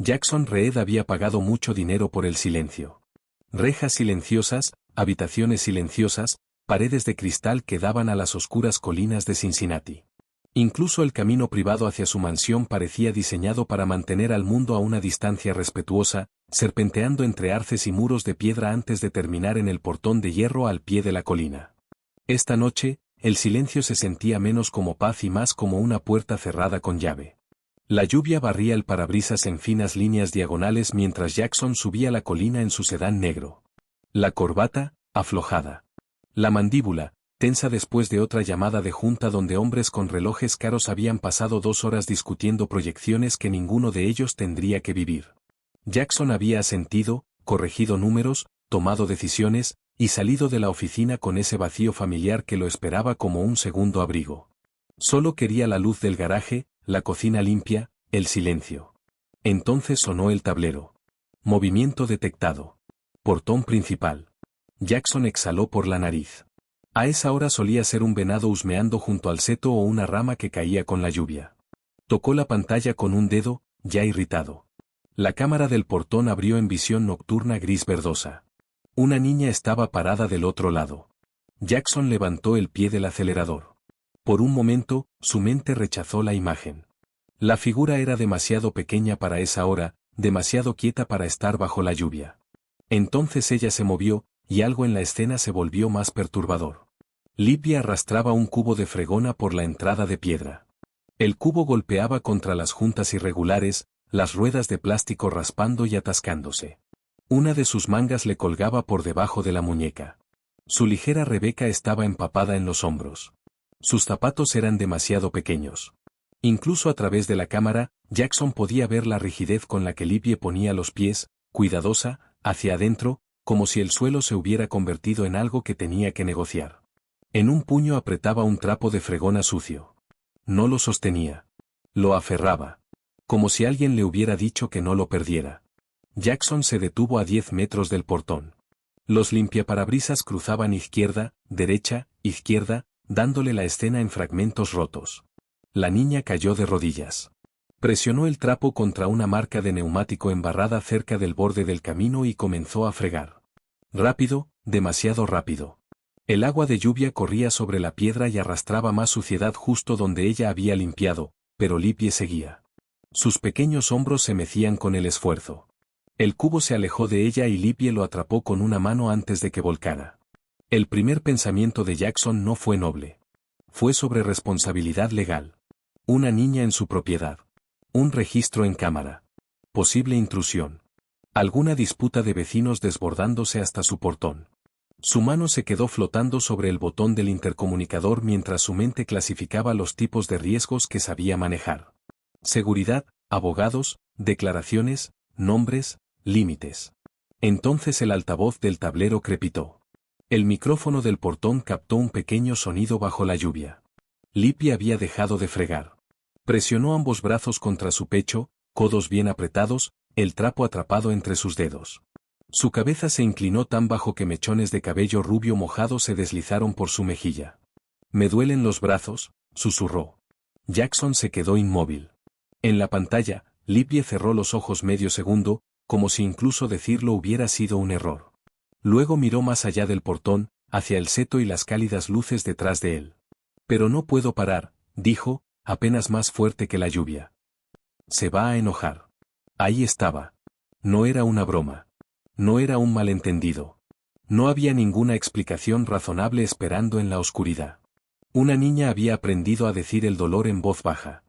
Jackson Reed había pagado mucho dinero por el silencio. Rejas silenciosas, habitaciones silenciosas, paredes de cristal que daban a las oscuras colinas de Cincinnati. Incluso el camino privado hacia su mansión parecía diseñado para mantener al mundo a una distancia respetuosa, serpenteando entre arces y muros de piedra antes de terminar en el portón de hierro al pie de la colina. Esta noche, el silencio se sentía menos como paz y más como una puerta cerrada con llave. La lluvia barría el parabrisas en finas líneas diagonales mientras Jackson subía la colina en su sedán negro. La corbata, aflojada. La mandíbula, tensa después de otra llamada de junta donde hombres con relojes caros habían pasado 2 horas discutiendo proyecciones que ninguno de ellos tendría que vivir. Jackson había asentido, corregido números, tomado decisiones, y salido de la oficina con ese vacío familiar que lo esperaba como un segundo abrigo. Solo quería la luz del garaje, la cocina limpia, el silencio. Entonces sonó el tablero. Movimiento detectado. Portón principal. Jackson exhaló por la nariz. A esa hora solía ser un venado husmeando junto al seto o una rama que caía con la lluvia. Tocó la pantalla con un dedo, ya irritado. La cámara del portón abrió en visión nocturna gris verdosa. Una niña estaba parada del otro lado. Jackson levantó el pie del acelerador. Por un momento, su mente rechazó la imagen. La figura era demasiado pequeña para esa hora, demasiado quieta para estar bajo la lluvia. Entonces ella se movió, y algo en la escena se volvió más perturbador. Libby arrastraba un cubo de fregona por la entrada de piedra. El cubo golpeaba contra las juntas irregulares, las ruedas de plástico raspando y atascándose. Una de sus mangas le colgaba por debajo de la muñeca. Su ligera Rebeca estaba empapada en los hombros. Sus zapatos eran demasiado pequeños. Incluso a través de la cámara, Jackson podía ver la rigidez con la que Libby ponía los pies, cuidadosa, hacia adentro, como si el suelo se hubiera convertido en algo que tenía que negociar. En un puño apretaba un trapo de fregona sucio. No lo sostenía. Lo aferraba. Como si alguien le hubiera dicho que no lo perdiera. Jackson se detuvo a 10 metros del portón. Los limpiaparabrisas cruzaban izquierda, derecha, izquierda, dándole la escena en fragmentos rotos. La niña cayó de rodillas. Presionó el trapo contra una marca de neumático embarrada cerca del borde del camino y comenzó a fregar. Rápido, demasiado rápido. El agua de lluvia corría sobre la piedra y arrastraba más suciedad justo donde ella había limpiado, pero Libby seguía. Sus pequeños hombros se mecían con el esfuerzo. El cubo se alejó de ella y Libby lo atrapó con una mano antes de que volcara. El primer pensamiento de Jackson no fue noble. Fue sobre responsabilidad legal. Una niña en su propiedad. Un registro en cámara. Posible intrusión. Alguna disputa de vecinos desbordándose hasta su portón. Su mano se quedó flotando sobre el botón del intercomunicador mientras su mente clasificaba los tipos de riesgos que sabía manejar. Seguridad, abogados, declaraciones, nombres, límites. Entonces el altavoz del tablero crepitó. El micrófono del portón captó un pequeño sonido bajo la lluvia. Libby había dejado de fregar. Presionó ambos brazos contra su pecho, codos bien apretados, el trapo atrapado entre sus dedos. Su cabeza se inclinó tan bajo que mechones de cabello rubio mojado se deslizaron por su mejilla. «Me duelen los brazos», susurró. Jackson se quedó inmóvil. En la pantalla, Libby cerró los ojos medio segundo, como si incluso decirlo hubiera sido un error. Luego miró más allá del portón, hacia el seto y las cálidas luces detrás de él. «Pero no puedo parar», dijo, apenas más fuerte que la lluvia. «Se va a enojar». Ahí estaba. No era una broma. No era un malentendido. No había ninguna explicación razonable esperando en la oscuridad. Una niña había aprendido a decir el dolor en voz baja.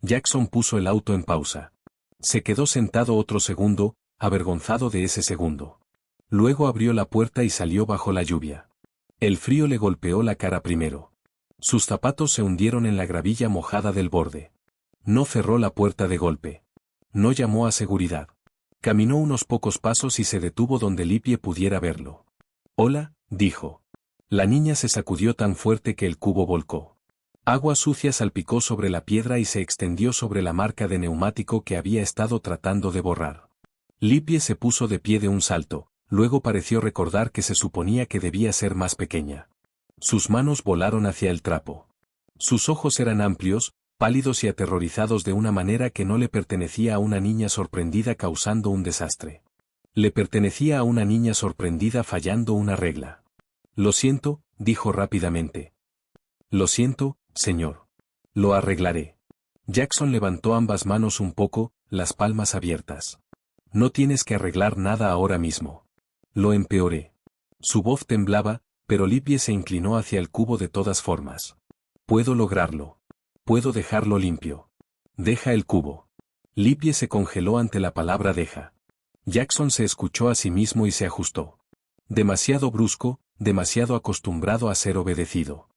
Jackson puso el auto en pausa. Se quedó sentado otro segundo, avergonzado de ese segundo. Luego abrió la puerta y salió bajo la lluvia. El frío le golpeó la cara primero. Sus zapatos se hundieron en la gravilla mojada del borde. No cerró la puerta de golpe. No llamó a seguridad. Caminó unos pocos pasos y se detuvo donde Libby pudiera verlo. «Hola», dijo. La niña se sacudió tan fuerte que el cubo volcó. Agua sucia salpicó sobre la piedra y se extendió sobre la marca de neumático que había estado tratando de borrar. Libby se puso de pie de un salto, luego pareció recordar que se suponía que debía ser más pequeña. Sus manos volaron hacia el trapo. Sus ojos eran amplios, pálidos y aterrorizados de una manera que no le pertenecía a una niña sorprendida causando un desastre. Le pertenecía a una niña sorprendida fallando una regla. Lo siento, dijo rápidamente. Lo siento, señor. Lo arreglaré. Jackson levantó ambas manos un poco, las palmas abiertas. No tienes que arreglar nada ahora mismo. Lo empeoré. Su voz temblaba, pero Libby se inclinó hacia el cubo de todas formas. Puedo lograrlo. Puedo dejarlo limpio. Deja el cubo. Libby se congeló ante la palabra deja. Jackson se escuchó a sí mismo y se ajustó. Demasiado brusco, demasiado acostumbrado a ser obedecido.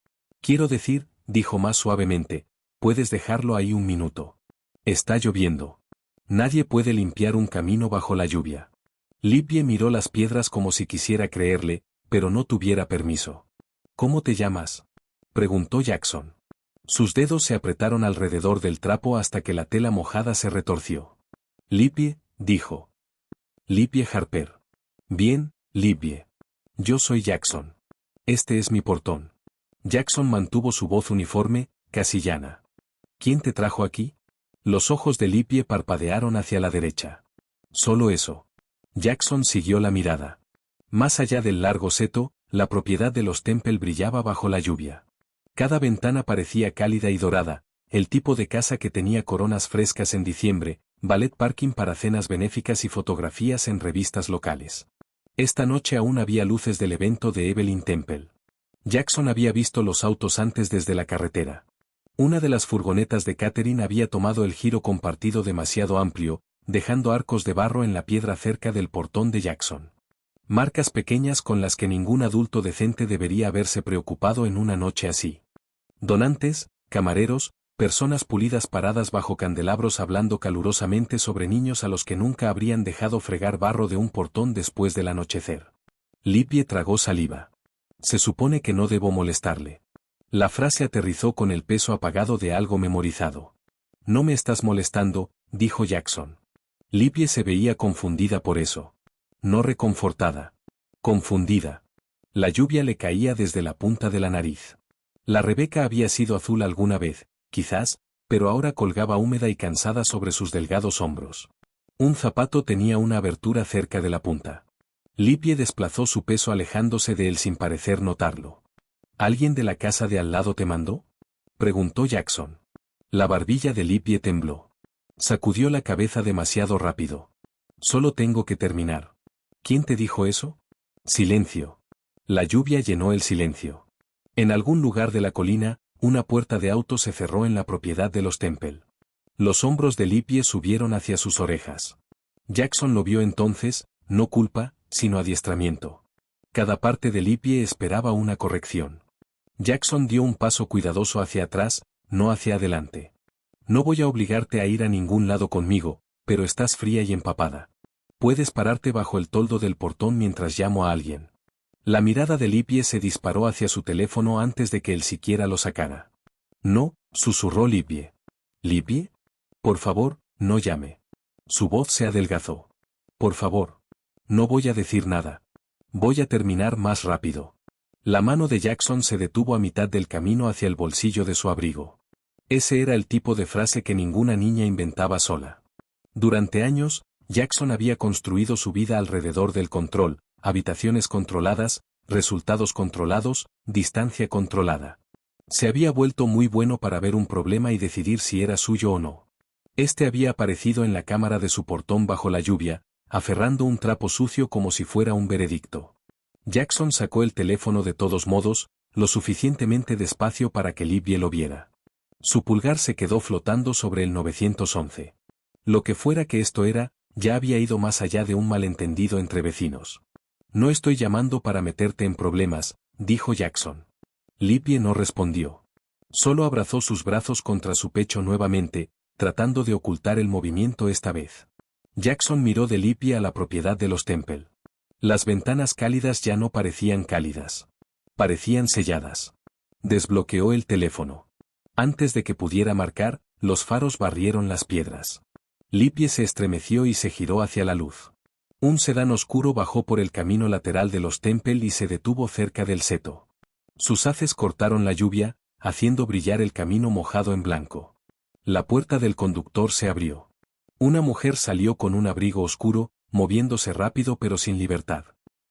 Quiero decir, dijo más suavemente, puedes dejarlo ahí un minuto. Está lloviendo. Nadie puede limpiar un camino bajo la lluvia. Libby miró las piedras como si quisiera creerle, pero no tuviera permiso. ¿Cómo te llamas?, preguntó Jackson. Sus dedos se apretaron alrededor del trapo hasta que la tela mojada se retorció. Libby, dijo. Libby Harper. Bien, Libby. Yo soy Jackson. Este es mi portón. Jackson mantuvo su voz uniforme, casi llana. ¿Quién te trajo aquí? Los ojos de Libby parpadearon hacia la derecha. Solo eso. Jackson siguió la mirada. Más allá del largo seto, la propiedad de los Temple brillaba bajo la lluvia. Cada ventana parecía cálida y dorada, el tipo de casa que tenía coronas frescas en diciembre, ballet parking para cenas benéficas y fotografías en revistas locales. Esta noche aún había luces del evento de Evelyn Temple. Jackson había visto los autos antes desde la carretera. Una de las furgonetas de Catherine había tomado el giro compartido demasiado amplio, dejando arcos de barro en la piedra cerca del portón de Jackson. Marcas pequeñas con las que ningún adulto decente debería haberse preocupado en una noche así. Donantes, camareros, personas pulidas paradas bajo candelabros hablando calurosamente sobre niños a los que nunca habrían dejado fregar barro de un portón después del anochecer. Libby tragó saliva. Se supone que no debo molestarle. La frase aterrizó con el peso apagado de algo memorizado. No me estás molestando, dijo Jackson. Libby se veía confundida por eso. No reconfortada. Confundida. La lluvia le caía desde la punta de la nariz. La Rebeca había sido azul alguna vez, quizás, pero ahora colgaba húmeda y cansada sobre sus delgados hombros. Un zapato tenía una abertura cerca de la punta. Libby desplazó su peso alejándose de él sin parecer notarlo. ¿Alguien de la casa de al lado te mandó?, preguntó Jackson. La barbilla de Libby tembló. Sacudió la cabeza demasiado rápido. Solo tengo que terminar. ¿Quién te dijo eso? Silencio. La lluvia llenó el silencio. En algún lugar de la colina, una puerta de auto se cerró en la propiedad de los Temple. Los hombros de Libby subieron hacia sus orejas. Jackson lo vio entonces, no culpa, sino adiestramiento. Cada parte de Libby esperaba una corrección. Jackson dio un paso cuidadoso hacia atrás, no hacia adelante. No voy a obligarte a ir a ningún lado conmigo, pero estás fría y empapada. Puedes pararte bajo el toldo del portón mientras llamo a alguien. La mirada de Libby se disparó hacia su teléfono antes de que él siquiera lo sacara. No, susurró Libby. ¿Libby? Por favor, no llame. Su voz se adelgazó. Por favor. No voy a decir nada. Voy a terminar más rápido. La mano de Jackson se detuvo a mitad del camino hacia el bolsillo de su abrigo. Ese era el tipo de frase que ninguna niña inventaba sola. Durante años, Jackson había construido su vida alrededor del control, habitaciones controladas, resultados controlados, distancia controlada. Se había vuelto muy bueno para ver un problema y decidir si era suyo o no. Este había aparecido en la cámara de su portón bajo la lluvia, aferrando un trapo sucio como si fuera un veredicto. Jackson sacó el teléfono de todos modos, lo suficientemente despacio para que Libby lo viera. Su pulgar se quedó flotando sobre el 911. Lo que fuera que esto era, ya había ido más allá de un malentendido entre vecinos. No estoy llamando para meterte en problemas, dijo Jackson. Libby no respondió. Solo abrazó sus brazos contra su pecho nuevamente, tratando de ocultar el movimiento esta vez. Jackson miró de Libby a la propiedad de los Temple. Las ventanas cálidas ya no parecían cálidas. Parecían selladas. Desbloqueó el teléfono. Antes de que pudiera marcar, los faros barrieron las piedras. Libby se estremeció y se giró hacia la luz. Un sedán oscuro bajó por el camino lateral de los Temple y se detuvo cerca del seto. Sus haces cortaron la lluvia, haciendo brillar el camino mojado en blanco. La puerta del conductor se abrió. Una mujer salió con un abrigo oscuro, moviéndose rápido pero sin libertad.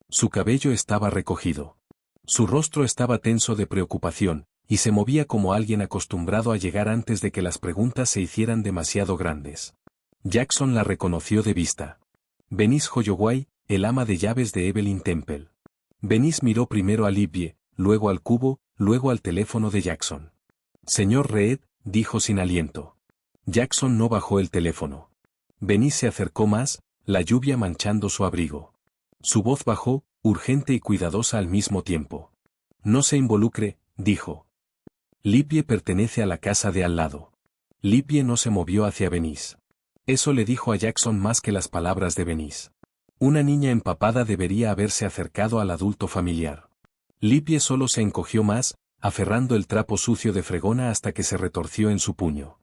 Su cabello estaba recogido. Su rostro estaba tenso de preocupación, y se movía como alguien acostumbrado a llegar antes de que las preguntas se hicieran demasiado grandes. Jackson la reconoció de vista. Venice Holloway, el ama de llaves de Evelyn Temple. Venice miró primero a Libby, luego al cubo, luego al teléfono de Jackson. Señor Reed, dijo sin aliento. Jackson no bajó el teléfono. Venice se acercó más, la lluvia manchando su abrigo. Su voz bajó, urgente y cuidadosa al mismo tiempo. No se involucre, dijo. Libby pertenece a la casa de al lado. Libby no se movió hacia Venice. Eso le dijo a Jackson más que las palabras de Venice. Una niña empapada debería haberse acercado al adulto familiar. Libby solo se encogió más, aferrando el trapo sucio de fregona hasta que se retorció en su puño.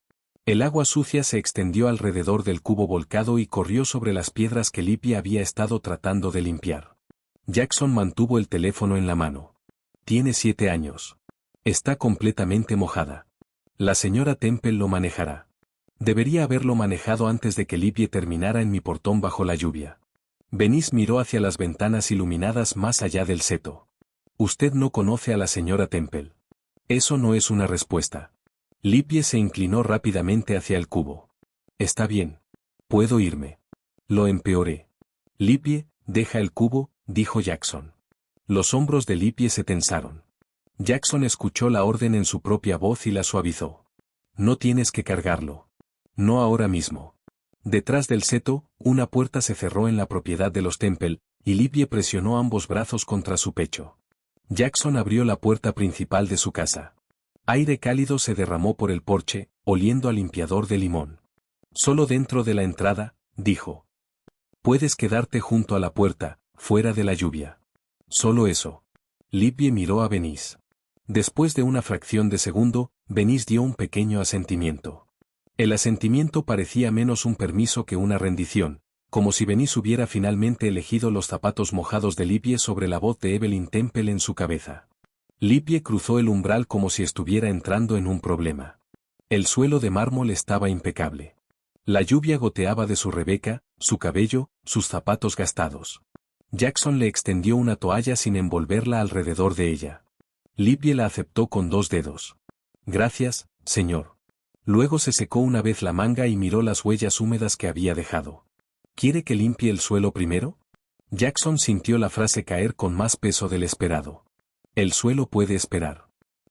El agua sucia se extendió alrededor del cubo volcado y corrió sobre las piedras que Libby había estado tratando de limpiar. Jackson mantuvo el teléfono en la mano. Tiene 7 años. Está completamente mojada. La señora Temple lo manejará. Debería haberlo manejado antes de que Libby terminara en mi portón bajo la lluvia. Venice miró hacia las ventanas iluminadas más allá del seto. Usted no conoce a la señora Temple. Eso no es una respuesta. Libby se inclinó rápidamente hacia el cubo. Está bien. Puedo irme. Lo empeoré. Libby, deja el cubo, dijo Jackson. Los hombros de Libby se tensaron. Jackson escuchó la orden en su propia voz y la suavizó. No tienes que cargarlo. No ahora mismo. Detrás del seto, una puerta se cerró en la propiedad de los Temple, y Libby presionó ambos brazos contra su pecho. Jackson abrió la puerta principal de su casa. Aire cálido se derramó por el porche, oliendo a limpiador de limón. Solo dentro de la entrada, dijo. Puedes quedarte junto a la puerta, fuera de la lluvia. Solo eso. Libby miró a Venice. Después de una fracción de segundo, Venice dio un pequeño asentimiento. El asentimiento parecía menos un permiso que una rendición, como si Venice hubiera finalmente elegido los zapatos mojados de Libby sobre la voz de Evelyn Temple en su cabeza. Libby cruzó el umbral como si estuviera entrando en un problema. El suelo de mármol estaba impecable. La lluvia goteaba de su rebeca, su cabello, sus zapatos gastados. Jackson le extendió una toalla sin envolverla alrededor de ella. Libby la aceptó con 2 dedos. Gracias, señor. Luego se secó una vez la manga y miró las huellas húmedas que había dejado. ¿Quiere que limpie el suelo primero? Jackson sintió la frase caer con más peso del esperado. El suelo puede esperar.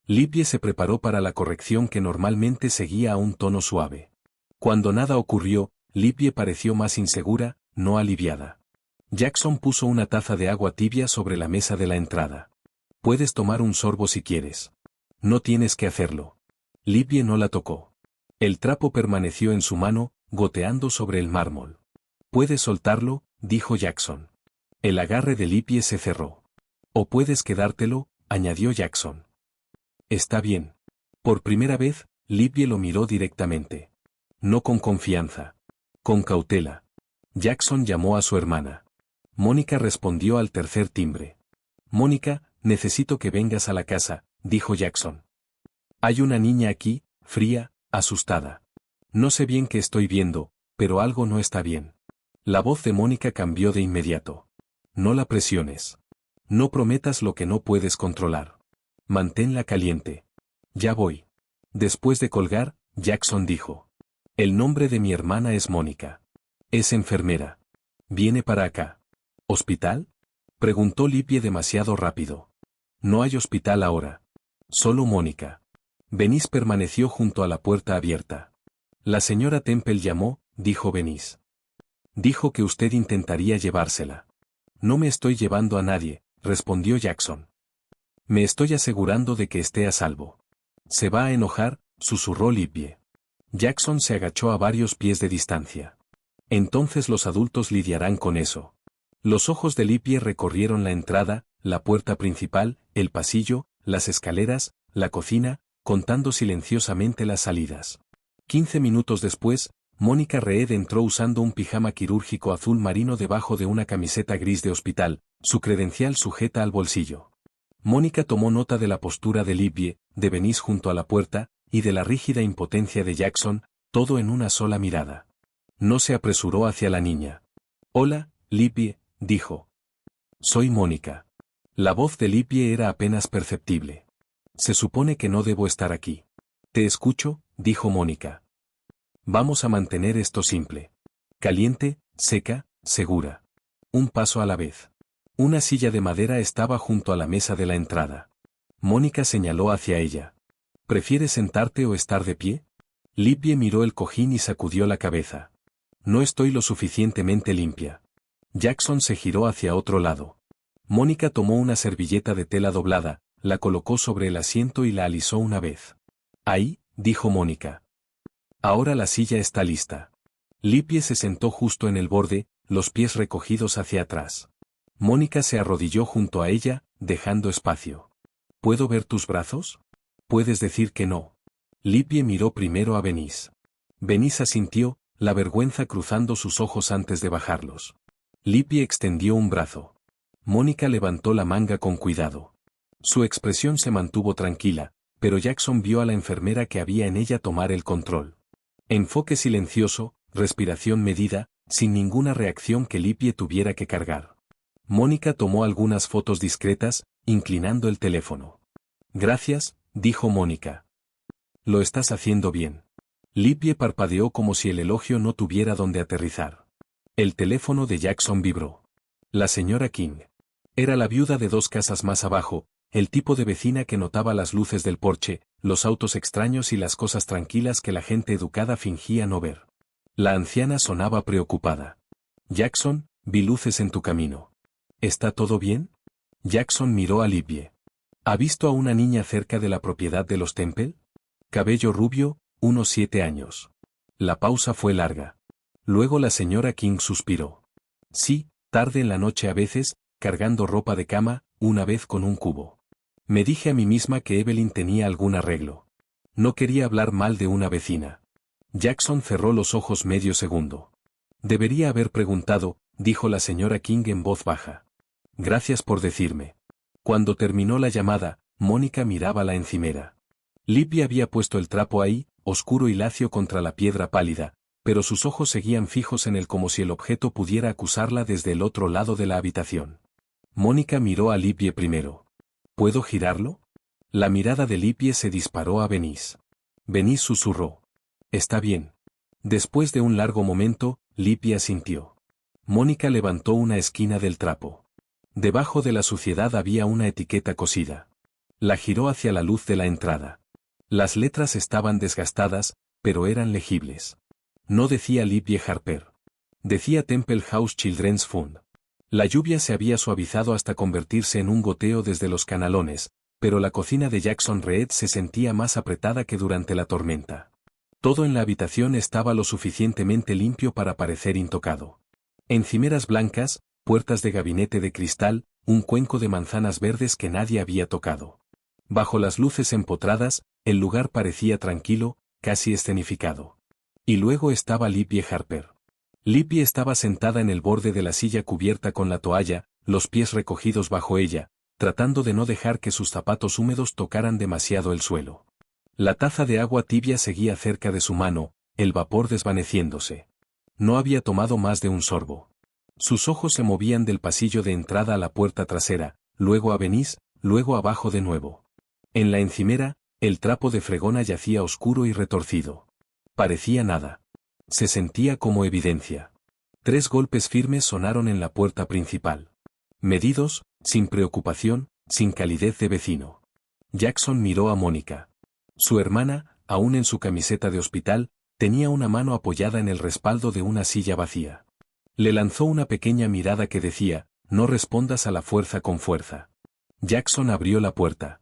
Libby se preparó para la corrección que normalmente seguía a un tono suave. Cuando nada ocurrió, Libby pareció más insegura, no aliviada. Jackson puso una taza de agua tibia sobre la mesa de la entrada. Puedes tomar un sorbo si quieres. No tienes que hacerlo. Libby no la tocó. El trapo permaneció en su mano, goteando sobre el mármol. Puedes soltarlo, dijo Jackson. El agarre de Libby se cerró. O puedes quedártelo, añadió Jackson. Está bien. Por primera vez, Libby lo miró directamente. No con confianza. Con cautela. Jackson llamó a su hermana. Mónica respondió al tercer timbre. Mónica, necesito que vengas a la casa, dijo Jackson. Hay una niña aquí, fría, asustada. No sé bien qué estoy viendo, pero algo no está bien. La voz de Mónica cambió de inmediato. No la presiones. No prometas lo que no puedes controlar. Manténla caliente. Ya voy. Después de colgar, Jackson dijo. El nombre de mi hermana es Mónica. Es enfermera. Viene para acá. ¿Hospital? Preguntó Libby demasiado rápido. No hay hospital ahora. Solo Mónica. Venice permaneció junto a la puerta abierta. La señora Temple llamó, dijo Venice. Dijo que usted intentaría llevársela. No me estoy llevando a nadie, respondió Jackson. Me estoy asegurando de que esté a salvo. Se va a enojar, susurró Libby. Jackson se agachó a varios pies de distancia. Entonces los adultos lidiarán con eso. Los ojos de Libby recorrieron la entrada, la puerta principal, el pasillo, las escaleras, la cocina, contando silenciosamente las salidas. 15 minutos después, Mónica Reed entró usando un pijama quirúrgico azul marino debajo de una camiseta gris de hospital, su credencial sujeta al bolsillo. Mónica tomó nota de la postura de Libby, de Venice junto a la puerta, y de la rígida impotencia de Jackson, todo en una sola mirada. No se apresuró hacia la niña. Hola, Libby, dijo. Soy Mónica. La voz de Libby era apenas perceptible. Se supone que no debo estar aquí. Te escucho, dijo Mónica. Vamos a mantener esto simple. Caliente, seca, segura. Un paso a la vez. Una silla de madera estaba junto a la mesa de la entrada. Mónica señaló hacia ella. ¿Prefieres sentarte o estar de pie? Libby miró el cojín y sacudió la cabeza. No estoy lo suficientemente limpia. Jackson se giró hacia otro lado. Mónica tomó una servilleta de tela doblada, la colocó sobre el asiento y la alisó una vez. Ahí, dijo Mónica. Ahora la silla está lista. Libby se sentó justo en el borde, los pies recogidos hacia atrás. Mónica se arrodilló junto a ella, dejando espacio. ¿Puedo ver tus brazos? Puedes decir que no. Libby miró primero a Venice. Venice asintió, la vergüenza cruzando sus ojos antes de bajarlos. Libby extendió un brazo. Mónica levantó la manga con cuidado. Su expresión se mantuvo tranquila, pero Jackson vio a la enfermera que había en ella tomar el control. Enfoque silencioso, respiración medida, sin ninguna reacción que Libby tuviera que cargar. Mónica tomó algunas fotos discretas, inclinando el teléfono. Gracias, dijo Mónica. Lo estás haciendo bien. Libby parpadeó como si el elogio no tuviera donde aterrizar. El teléfono de Jackson vibró. La señora King. Era la viuda de 2 casas más abajo, el tipo de vecina que notaba las luces del porche, los autos extraños y las cosas tranquilas que la gente educada fingía no ver. La anciana sonaba preocupada. Jackson, vi luces en tu camino. ¿Está todo bien? Jackson miró a Libby. ¿Ha visto a una niña cerca de la propiedad de los Temple? Cabello rubio, unos 7 años. La pausa fue larga. Luego la señora King suspiró. Sí, tarde en la noche a veces, cargando ropa de cama, una vez con un cubo. Me dije a mí misma que Evelyn tenía algún arreglo. No quería hablar mal de una vecina. Jackson cerró los ojos medio segundo. Debería haber preguntado, dijo la señora King en voz baja. Gracias por decirme. Cuando terminó la llamada, Mónica miraba la encimera. Libby había puesto el trapo ahí, oscuro y lacio contra la piedra pálida, pero sus ojos seguían fijos en él como si el objeto pudiera acusarla desde el otro lado de la habitación. Mónica miró a Libby primero. ¿Puedo girarlo? La mirada de Libby se disparó a Venice. Venice susurró. Está bien. Después de un largo momento, Libby asintió. Mónica levantó una esquina del trapo. Debajo de la suciedad había una etiqueta cosida. La giró hacia la luz de la entrada. Las letras estaban desgastadas, pero eran legibles. No decía Libby Harper. Decía Temple House Children's Fund. La lluvia se había suavizado hasta convertirse en un goteo desde los canalones, pero la cocina de Jackson Reed se sentía más apretada que durante la tormenta. Todo en la habitación estaba lo suficientemente limpio para parecer intocado. Encimeras blancas, puertas de gabinete de cristal, un cuenco de manzanas verdes que nadie había tocado. Bajo las luces empotradas, el lugar parecía tranquilo, casi escenificado. Y luego estaba Libby Harper. Libby estaba sentada en el borde de la silla cubierta con la toalla, los pies recogidos bajo ella, tratando de no dejar que sus zapatos húmedos tocaran demasiado el suelo. La taza de agua tibia seguía cerca de su mano, el vapor desvaneciéndose. No había tomado más de un sorbo. Sus ojos se movían del pasillo de entrada a la puerta trasera, luego a Venice, luego abajo de nuevo. En la encimera, el trapo de fregona yacía oscuro y retorcido. Parecía nada. Se sentía como evidencia. 3 golpes firmes sonaron en la puerta principal. Medidos, sin preocupación, sin calidez de vecino. Jackson miró a Mónica. Su hermana, aún en su camiseta de hospital, tenía una mano apoyada en el respaldo de una silla vacía. Le lanzó una pequeña mirada que decía, no respondas a la fuerza con fuerza. Jackson abrió la puerta.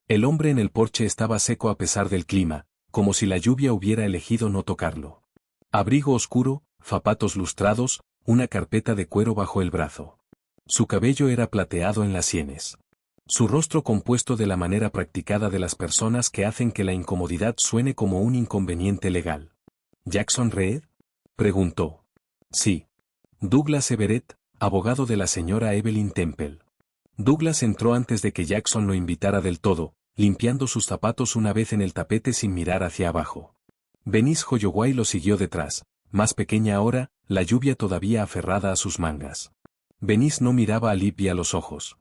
El hombre en el porche estaba seco a pesar del clima, como si la lluvia hubiera elegido no tocarlo. Abrigo oscuro, zapatos lustrados, una carpeta de cuero bajo el brazo. Su cabello era plateado en las sienes. Su rostro compuesto de la manera practicada de las personas que hacen que la incomodidad suene como un inconveniente legal. ¿Jackson Reed? Preguntó. Sí. Douglas Everett, abogado de la señora Evelyn Temple. Douglas entró antes de que Jackson lo invitara del todo, limpiando sus zapatos una vez en el tapete sin mirar hacia abajo. Venice Holloway lo siguió detrás, más pequeña ahora, la lluvia todavía aferrada a sus mangas. Venice no miraba a Libby a los ojos.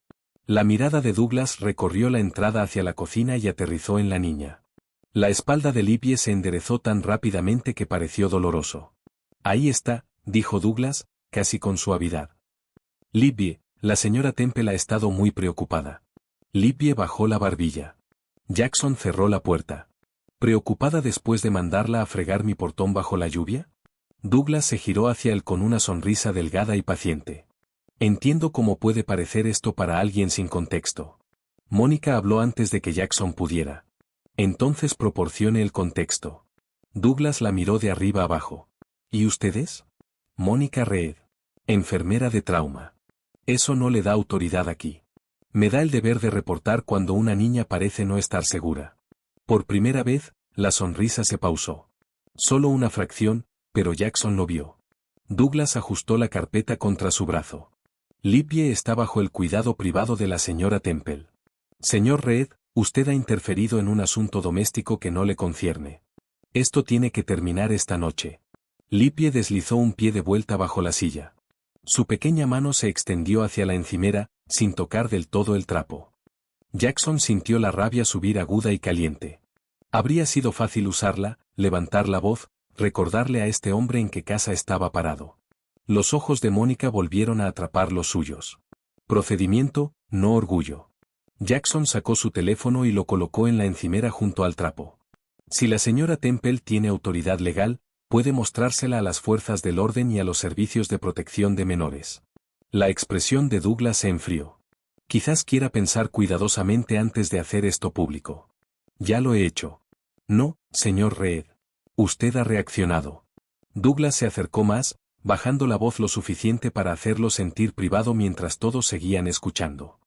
La mirada de Douglas recorrió la entrada hacia la cocina y aterrizó en la niña. La espalda de Libby se enderezó tan rápidamente que pareció doloroso. Ahí está, dijo Douglas, casi con suavidad. Libby, la señora Temple ha estado muy preocupada. Libby bajó la barbilla. Jackson cerró la puerta. ¿Preocupada después de mandarla a fregar mi portón bajo la lluvia? Douglas se giró hacia él con una sonrisa delgada y paciente. Entiendo cómo puede parecer esto para alguien sin contexto. Mónica habló antes de que Jackson pudiera. Entonces proporcione el contexto. Douglas la miró de arriba abajo. ¿Y ustedes? Mónica Reed. Enfermera de trauma. Eso no le da autoridad aquí. Me da el deber de reportar cuando una niña parece no estar segura. Por primera vez, la sonrisa se pausó. Solo una fracción, pero Jackson lo vio. Douglas ajustó la carpeta contra su brazo. Libby está bajo el cuidado privado de la señora Temple. Señor Reed, usted ha interferido en un asunto doméstico que no le concierne. Esto tiene que terminar esta noche. Libby deslizó un pie de vuelta bajo la silla. Su pequeña mano se extendió hacia la encimera, sin tocar del todo el trapo. Jackson sintió la rabia subir aguda y caliente. Habría sido fácil usarla, levantar la voz, recordarle a este hombre en qué casa estaba parado. Los ojos de Mónica volvieron a atrapar los suyos. Procedimiento, no orgullo. Jackson sacó su teléfono y lo colocó en la encimera junto al trapo. Si la señora Temple tiene autoridad legal, puede mostrársela a las fuerzas del orden y a los servicios de protección de menores. La expresión de Douglas se enfrió. Quizás quiera pensar cuidadosamente antes de hacer esto público. Ya lo he hecho. No, señor Reed. Usted ha reaccionado. Douglas se acercó más, bajando la voz lo suficiente para hacerlo sentir privado mientras todos seguían escuchando.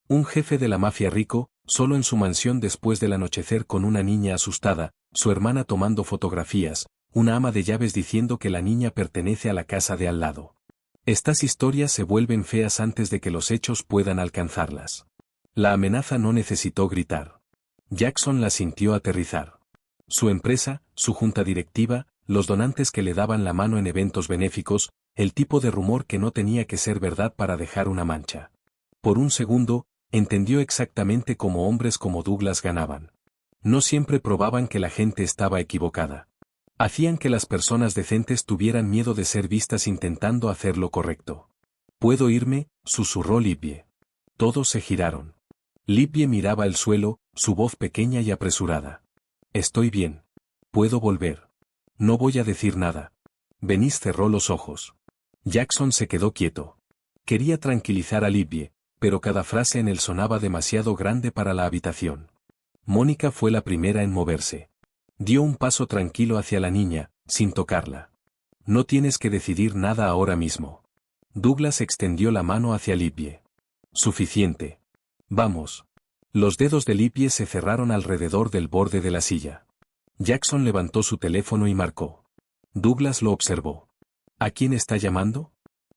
Un jefe de la mafia rico, solo en su mansión después del anochecer con una niña asustada, su hermana tomando fotografías, una ama de llaves diciendo que la niña pertenece a la casa de al lado. Estas historias se vuelven feas antes de que los hechos puedan alcanzarlas. La amenaza no necesitó gritar. Jackson la sintió aterrizar. Su empresa, su junta directiva, los donantes que le daban la mano en eventos benéficos, el tipo de rumor que no tenía que ser verdad para dejar una mancha. Por un segundo, entendió exactamente cómo hombres como Douglas ganaban. No siempre probaban que la gente estaba equivocada. Hacían que las personas decentes tuvieran miedo de ser vistas intentando hacer lo correcto. «¿Puedo irme?», susurró Libby. Todos se giraron. Libby miraba el suelo, su voz pequeña y apresurada. «Estoy bien. Puedo volver. No voy a decir nada». Venice cerró los ojos. Jackson se quedó quieto. Quería tranquilizar a Libby, pero cada frase en él sonaba demasiado grande para la habitación. Mónica fue la primera en moverse. Dio un paso tranquilo hacia la niña, sin tocarla. «No tienes que decidir nada ahora mismo». Douglas extendió la mano hacia Libby. «Suficiente. Vamos». Los dedos de Libby se cerraron alrededor del borde de la silla. Jackson levantó su teléfono y marcó. Douglas lo observó. ¿A quién está llamando?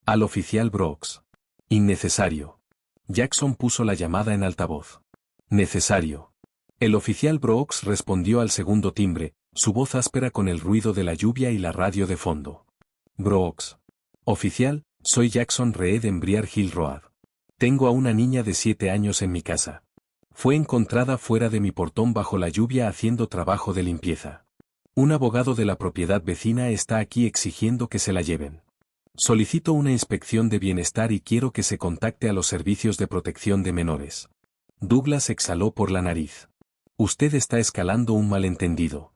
Al oficial Brooks. Innecesario. Jackson puso la llamada en altavoz. Necesario. El oficial Brooks respondió al segundo timbre, su voz áspera con el ruido de la lluvia y la radio de fondo. Brooks. Oficial, soy Jackson Reed en Briar Hill Road. Tengo a una niña de 7 años en mi casa. Fue encontrada fuera de mi portón bajo la lluvia haciendo trabajo de limpieza. Un abogado de la propiedad vecina está aquí exigiendo que se la lleven. Solicito una inspección de bienestar y quiero que se contacte a los servicios de protección de menores. Douglas exhaló por la nariz. Usted está escalando un malentendido.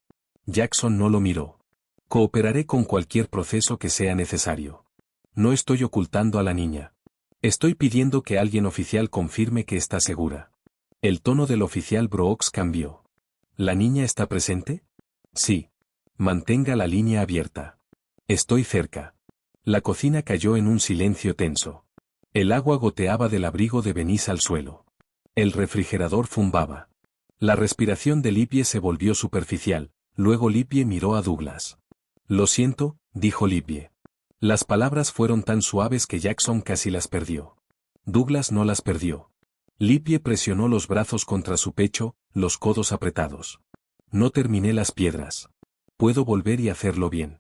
Jackson no lo miró. Cooperaré con cualquier proceso que sea necesario. No estoy ocultando a la niña. Estoy pidiendo que alguien oficial confirme que está segura. El tono del oficial Brooks cambió. ¿La niña está presente? Sí. Mantenga la línea abierta. Estoy cerca. La cocina cayó en un silencio tenso. El agua goteaba del abrigo de Venice al suelo. El refrigerador zumbaba. La respiración de Libby se volvió superficial, luego Libby miró a Douglas. «Lo siento», dijo Libby. Las palabras fueron tan suaves que Jackson casi las perdió. Douglas no las perdió. Libby presionó los brazos contra su pecho, los codos apretados. «No terminé las piedras. Puedo volver y hacerlo bien.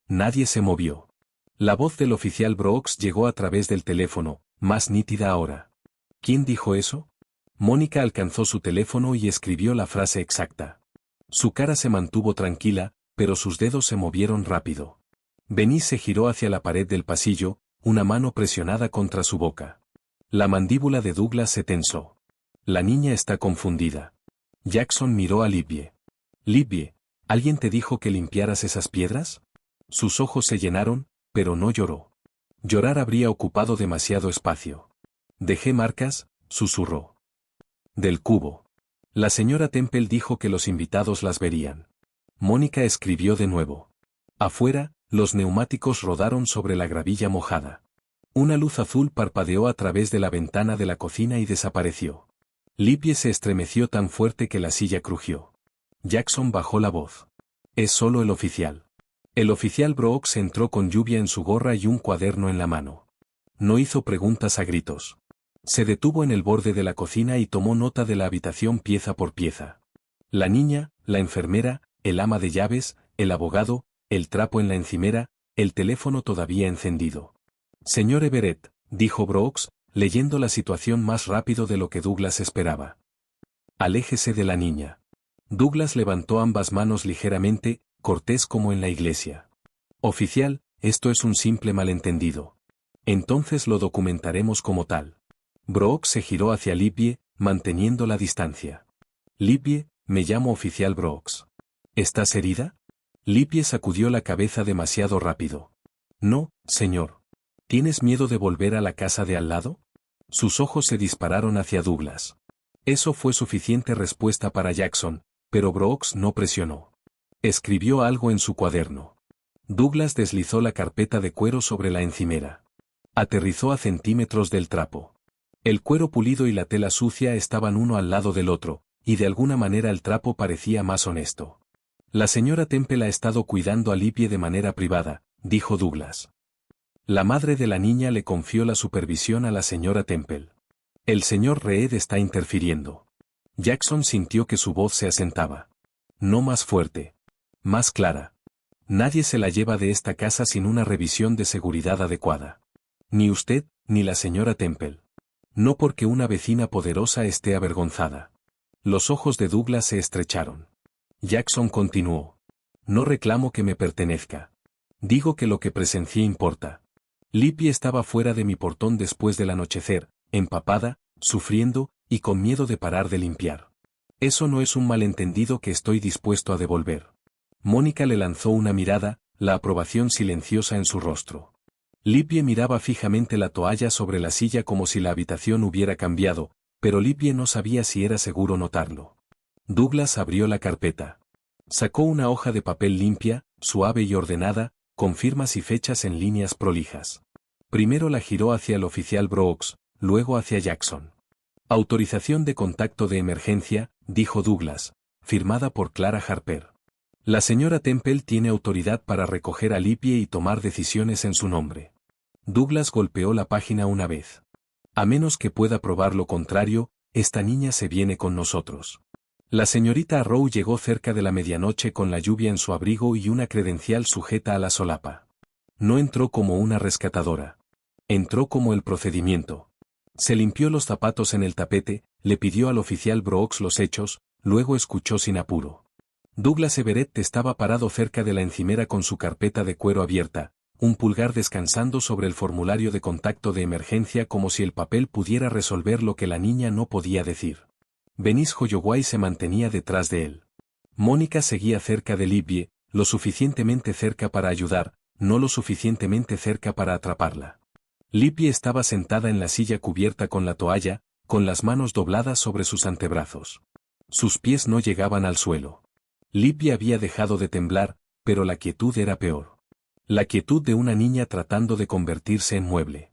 Nadie se movió. La voz del oficial Brooks llegó a través del teléfono, más nítida ahora. ¿Quién dijo eso? Mónica alcanzó su teléfono y escribió la frase exacta. Su cara se mantuvo tranquila, pero sus dedos se movieron rápido. Benny se giró hacia la pared del pasillo, una mano presionada contra su boca. La mandíbula de Douglas se tensó. La niña está confundida. Jackson miró a Libby. Libby, ¿alguien te dijo que limpiaras esas piedras? Sus ojos se llenaron, pero no lloró. Llorar habría ocupado demasiado espacio. Dejé marcas, susurró. Del cubo. La señora Temple dijo que los invitados las verían. Mónica escribió de nuevo. Afuera, los neumáticos rodaron sobre la gravilla mojada. Una luz azul parpadeó a través de la ventana de la cocina y desapareció. Libby se estremeció tan fuerte que la silla crujió. Jackson bajó la voz. Es solo el oficial. El oficial Brooks entró con lluvia en su gorra y un cuaderno en la mano. No hizo preguntas a gritos. Se detuvo en el borde de la cocina y tomó nota de la habitación pieza por pieza. La niña, la enfermera, el ama de llaves, el abogado, el trapo en la encimera, el teléfono todavía encendido. Señor Everett, dijo Brooks, leyendo la situación más rápido de lo que Douglas esperaba. Aléjese de la niña. Douglas levantó ambas manos ligeramente, cortés como en la iglesia. Oficial, esto es un simple malentendido. Entonces lo documentaremos como tal. Brooks se giró hacia Libby, manteniendo la distancia. Libby, me llamo oficial Brooks. ¿Estás herida? Libby sacudió la cabeza demasiado rápido. No, señor. ¿Tienes miedo de volver a la casa de al lado? Sus ojos se dispararon hacia Douglas. Eso fue suficiente respuesta para Jackson, pero Brooks no presionó. Escribió algo en su cuaderno. Douglas deslizó la carpeta de cuero sobre la encimera. Aterrizó a centímetros del trapo. El cuero pulido y la tela sucia estaban uno al lado del otro, y de alguna manera el trapo parecía más honesto. La señora Temple ha estado cuidando a Libby de manera privada, dijo Douglas. La madre de la niña le confió la supervisión a la señora Temple. El señor Reed está interfiriendo. Jackson sintió que su voz se asentaba. No más fuerte. Más clara. Nadie se la lleva de esta casa sin una revisión de seguridad adecuada. Ni usted, ni la señora Temple. No porque una vecina poderosa esté avergonzada. Los ojos de Douglas se estrecharon. Jackson continuó. No reclamo que me pertenezca. Digo que lo que presencié importa. Libby estaba fuera de mi portón después del anochecer, empapada, sufriendo, y con miedo de parar de limpiar. Eso no es un malentendido que estoy dispuesto a devolver. Mónica le lanzó una mirada, la aprobación silenciosa en su rostro. Libby miraba fijamente la toalla sobre la silla como si la habitación hubiera cambiado, pero Libby no sabía si era seguro notarlo. Douglas abrió la carpeta. Sacó una hoja de papel limpia, suave y ordenada, con firmas y fechas en líneas prolijas. Primero la giró hacia el oficial Brooks, luego hacia Jackson. Autorización de contacto de emergencia, dijo Douglas, firmada por Clara Harper. La señora Temple tiene autoridad para recoger a Libby y tomar decisiones en su nombre. Douglas golpeó la página una vez. A menos que pueda probar lo contrario, esta niña se viene con nosotros. La señorita Arrow llegó cerca de la medianoche con la lluvia en su abrigo y una credencial sujeta a la solapa. No entró como una rescatadora. Entró como el procedimiento. Se limpió los zapatos en el tapete, le pidió al oficial Brooks los hechos, luego escuchó sin apuro. Douglas Everett estaba parado cerca de la encimera con su carpeta de cuero abierta, un pulgar descansando sobre el formulario de contacto de emergencia como si el papel pudiera resolver lo que la niña no podía decir. Benis Holloway se mantenía detrás de él. Mónica seguía cerca de Libby, lo suficientemente cerca para ayudar, no lo suficientemente cerca para atraparla. Libby estaba sentada en la silla cubierta con la toalla, con las manos dobladas sobre sus antebrazos. Sus pies no llegaban al suelo. Libby había dejado de temblar, pero la quietud era peor. La quietud de una niña tratando de convertirse en mueble.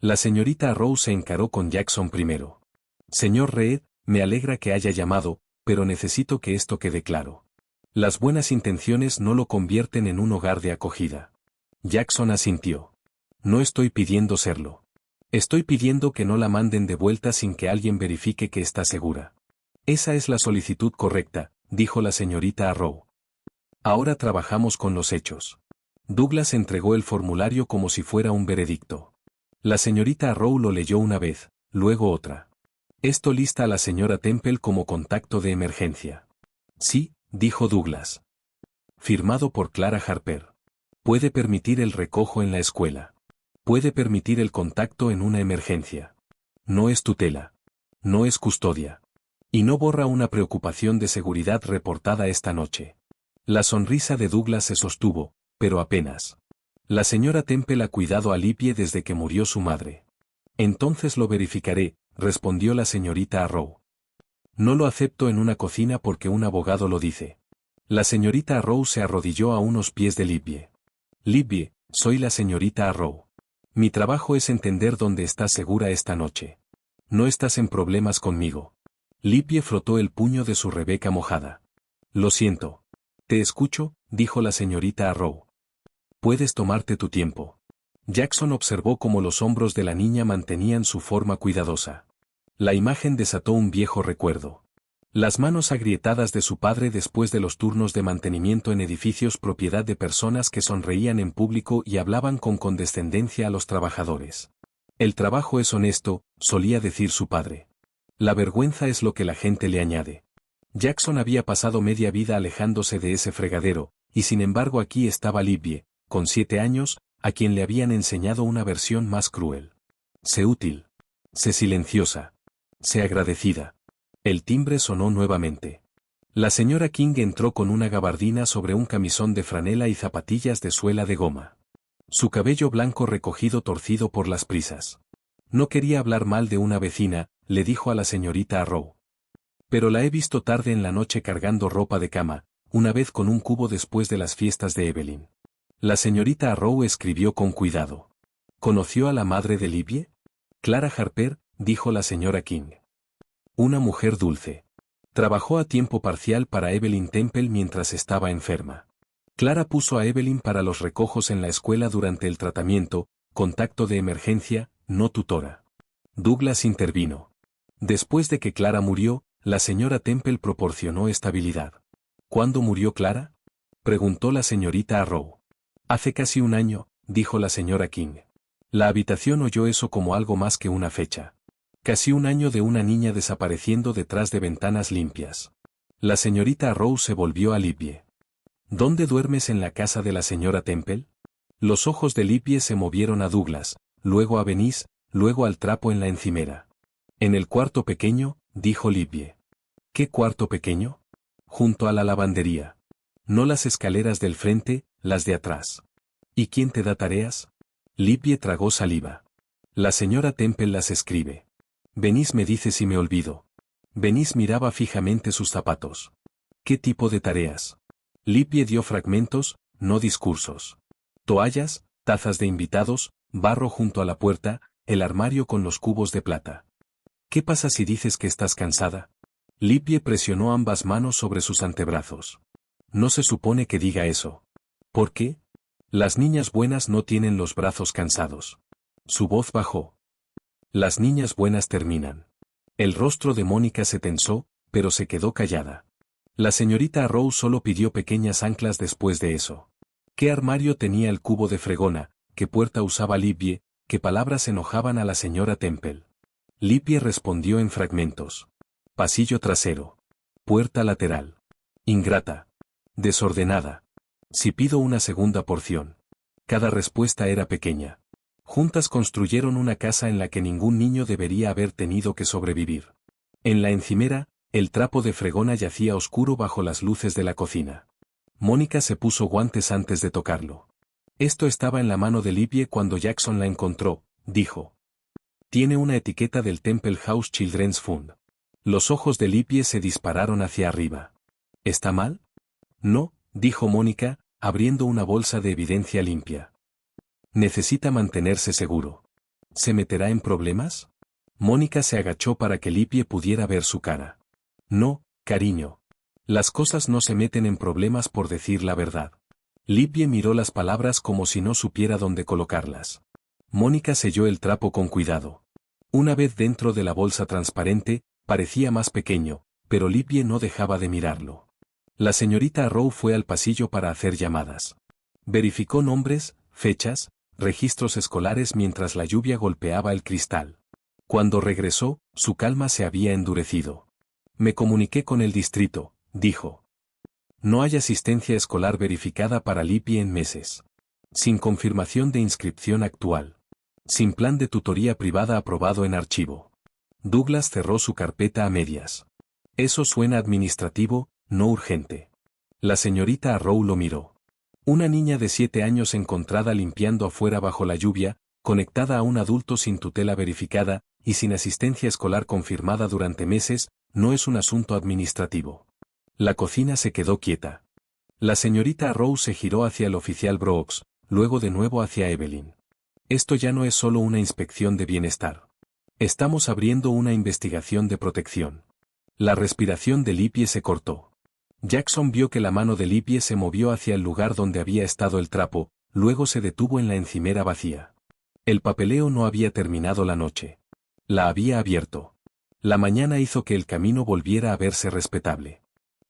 La señorita Rose se encaró con Jackson primero. Señor Reed, me alegra que haya llamado, pero necesito que esto quede claro. Las buenas intenciones no lo convierten en un hogar de acogida. Jackson asintió. No estoy pidiendo serlo. Estoy pidiendo que no la manden de vuelta sin que alguien verifique que está segura. Esa es la solicitud correcta, dijo la señorita Arrow. Ahora trabajamos con los hechos. Douglas entregó el formulario como si fuera un veredicto. La señorita Arrow lo leyó una vez, luego otra. Esto lista a la señora Temple como contacto de emergencia. Sí, dijo Douglas. Firmado por Clara Harper. Puede permitir el recojo en la escuela. Puede permitir el contacto en una emergencia. No es tutela. No es custodia. Y no borra una preocupación de seguridad reportada esta noche. La sonrisa de Douglas se sostuvo, pero apenas. La señora Temple ha cuidado a Libby desde que murió su madre. Entonces lo verificaré, respondió la señorita Arrow. No lo acepto en una cocina porque un abogado lo dice. La señorita Arrow se arrodilló a unos pies de Libby. Libby, soy la señorita Arrow. Mi trabajo es entender dónde estás segura esta noche. No estás en problemas conmigo. Libby frotó el puño de su Rebeca mojada. Lo siento. Te escucho, dijo la señorita Arrow. Puedes tomarte tu tiempo. Jackson observó cómo los hombros de la niña mantenían su forma cuidadosa. La imagen desató un viejo recuerdo. Las manos agrietadas de su padre después de los turnos de mantenimiento en edificios propiedad de personas que sonreían en público y hablaban con condescendencia a los trabajadores. El trabajo es honesto, solía decir su padre. La vergüenza es lo que la gente le añade. Jackson había pasado media vida alejándose de ese fregadero, y sin embargo aquí estaba Libby, con 7 años, a quien le habían enseñado una versión más cruel. Sé útil. Sé silenciosa. Sé agradecida. El timbre sonó nuevamente. La señora King entró con una gabardina sobre un camisón de franela y zapatillas de suela de goma. Su cabello blanco recogido torcido por las prisas. No quería hablar mal de una vecina, le dijo a la señorita Arrow. Pero la he visto tarde en la noche cargando ropa de cama, una vez con un cubo después de las fiestas de Evelyn. La señorita Arrow escribió con cuidado. ¿Conoció a la madre de Libby? Clara Harper, dijo la señora King. Una mujer dulce. Trabajó a tiempo parcial para Evelyn Temple mientras estaba enferma. Clara puso a Evelyn para los recojos en la escuela durante el tratamiento, contacto de emergencia, no tutora. Douglas intervino. Después de que Clara murió, la señora Temple proporcionó estabilidad. ¿Cuándo murió Clara? Preguntó la señorita Arrow. Hace casi un año, dijo la señora King. La habitación oyó eso como algo más que una fecha. Casi un año de una niña desapareciendo detrás de ventanas limpias. La señorita Arrow se volvió a Libby. ¿Dónde duermes en la casa de la señora Temple? Los ojos de Libby se movieron a Douglas, luego a Venice, luego al trapo en la encimera. En el cuarto pequeño, dijo Libby. ¿Qué cuarto pequeño? Junto a la lavandería. No las escaleras del frente, las de atrás. ¿Y quién te da tareas? Libby tragó saliva. La señora Temple las escribe. Venice me dice si me olvido. Venice miraba fijamente sus zapatos. ¿Qué tipo de tareas? Libby dio fragmentos, no discursos. Toallas, tazas de invitados, barro junto a la puerta, el armario con los cubos de plata. ¿Qué pasa si dices que estás cansada? Libby presionó ambas manos sobre sus antebrazos. No se supone que diga eso. ¿Por qué? Las niñas buenas no tienen los brazos cansados. Su voz bajó. Las niñas buenas terminan. El rostro de Mónica se tensó, pero se quedó callada. La señorita Arrow solo pidió pequeñas anclas después de eso. ¿Qué armario tenía el cubo de fregona? ¿Qué puerta usaba Libby? ¿Qué palabras enojaban a la señora Temple? Libby respondió en fragmentos. Pasillo trasero. Puerta lateral. Ingrata. Desordenada. Si pido una segunda porción. Cada respuesta era pequeña. Juntas construyeron una casa en la que ningún niño debería haber tenido que sobrevivir. En la encimera, el trapo de fregona yacía oscuro bajo las luces de la cocina. Mónica se puso guantes antes de tocarlo. Esto estaba en la mano de Libby cuando Jackson la encontró, dijo. Tiene una etiqueta del Temple House Children's Fund. Los ojos de Libby se dispararon hacia arriba. ¿Está mal? No, dijo Mónica, abriendo una bolsa de evidencia limpia. Necesita mantenerse seguro. ¿Se meterá en problemas? Mónica se agachó para que Libby pudiera ver su cara. No, cariño. Las cosas no se meten en problemas por decir la verdad. Libby miró las palabras como si no supiera dónde colocarlas. Mónica selló el trapo con cuidado. Una vez dentro de la bolsa transparente, parecía más pequeño, pero Libby no dejaba de mirarlo. La señorita Arrow fue al pasillo para hacer llamadas. Verificó nombres, fechas, registros escolares mientras la lluvia golpeaba el cristal. Cuando regresó, su calma se había endurecido. Me comuniqué con el distrito, dijo. No hay asistencia escolar verificada para Libby en meses. Sin confirmación de inscripción actual. Sin plan de tutoría privada aprobado en archivo. Douglas cerró su carpeta a medias. Eso suena administrativo, no urgente. La señorita Arrow lo miró. Una niña de 7 años encontrada limpiando afuera bajo la lluvia, conectada a un adulto sin tutela verificada, y sin asistencia escolar confirmada durante meses, no es un asunto administrativo. La cocina se quedó quieta. La señorita Arrow se giró hacia el oficial Brooks, luego de nuevo hacia Evelyn. Esto ya no es solo una inspección de bienestar. Estamos abriendo una investigación de protección. La respiración de Libby se cortó. Jackson vio que la mano de Libby se movió hacia el lugar donde había estado el trapo, luego se detuvo en la encimera vacía. El papeleo no había terminado la noche. La había abierto. La mañana hizo que el camino volviera a verse respetable.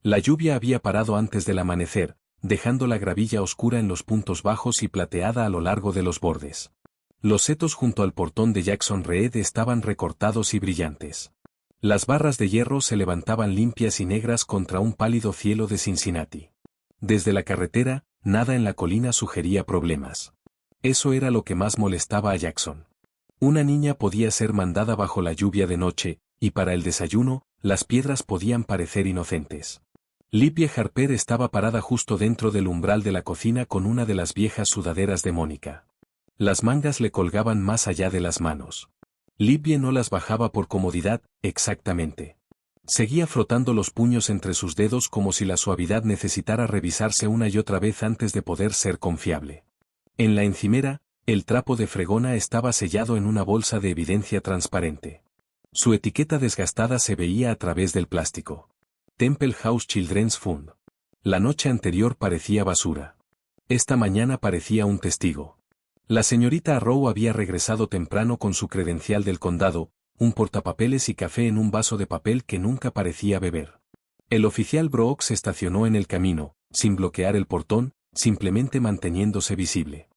La lluvia había parado antes del amanecer, dejando la gravilla oscura en los puntos bajos y plateada a lo largo de los bordes. Los setos junto al portón de Jackson Reed estaban recortados y brillantes. Las barras de hierro se levantaban limpias y negras contra un pálido cielo de Cincinnati. Desde la carretera, nada en la colina sugería problemas. Eso era lo que más molestaba a Jackson. Una niña podía ser mandada bajo la lluvia de noche, y para el desayuno, las piedras podían parecer inocentes. Libby Harper estaba parada justo dentro del umbral de la cocina con una de las viejas sudaderas de Mónica. Las mangas le colgaban más allá de las manos. Libby no las bajaba por comodidad, exactamente. Seguía frotando los puños entre sus dedos como si la suavidad necesitara revisarse una y otra vez antes de poder ser confiable. En la encimera, el trapo de fregona estaba sellado en una bolsa de evidencia transparente. Su etiqueta desgastada se veía a través del plástico. Temple House Children's Fund. La noche anterior parecía basura. Esta mañana parecía un testigo. La señorita Arrow había regresado temprano con su credencial del condado, un portapapeles y café en un vaso de papel que nunca parecía beber. El oficial Brooks estacionó en el camino, sin bloquear el portón, simplemente manteniéndose visible.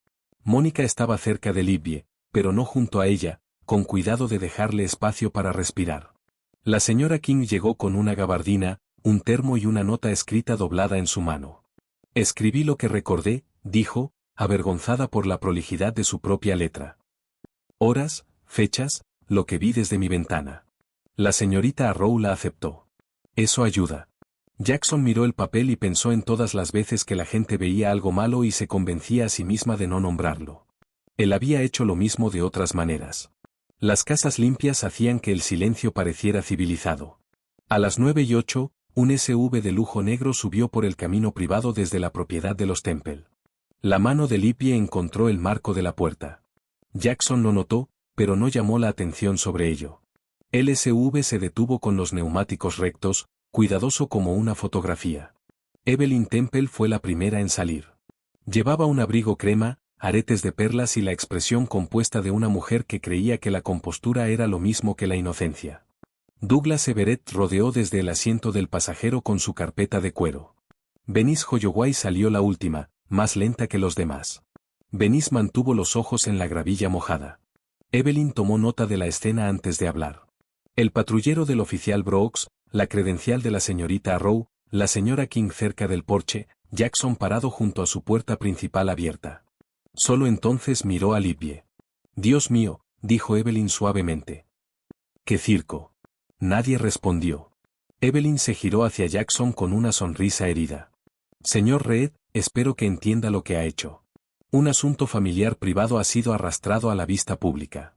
Mónica estaba cerca de Libby, pero no junto a ella, con cuidado de dejarle espacio para respirar. La señora King llegó con una gabardina, un termo y una nota escrita doblada en su mano. Escribí lo que recordé, dijo, avergonzada por la prolijidad de su propia letra. Horas, fechas, lo que vi desde mi ventana. La señorita Arrow la aceptó. Eso ayuda. Jackson miró el papel y pensó en todas las veces que la gente veía algo malo y se convencía a sí misma de no nombrarlo. Él había hecho lo mismo de otras maneras. Las casas limpias hacían que el silencio pareciera civilizado. A las 9:08, un SUV de lujo negro subió por el camino privado desde la propiedad de los Temple. La mano de Libby encontró el marco de la puerta. Jackson lo notó, pero no llamó la atención sobre ello. El SUV se detuvo con los neumáticos rectos, cuidadoso como una fotografía. Evelyn Temple fue la primera en salir. Llevaba un abrigo crema, aretes de perlas y la expresión compuesta de una mujer que creía que la compostura era lo mismo que la inocencia. Douglas Everett rodeó desde el asiento del pasajero con su carpeta de cuero. Venice Holloway salió la última, más lenta que los demás. Venice mantuvo los ojos en la gravilla mojada. Evelyn tomó nota de la escena antes de hablar. El patrullero del oficial Brooks, la credencial de la señorita Arrow, la señora King cerca del porche, Jackson parado junto a su puerta principal abierta. Solo entonces miró a Libby. Dios mío, dijo Evelyn suavemente. ¡Qué circo! Nadie respondió. Evelyn se giró hacia Jackson con una sonrisa herida. Señor Reed, espero que entienda lo que ha hecho. Un asunto familiar privado ha sido arrastrado a la vista pública.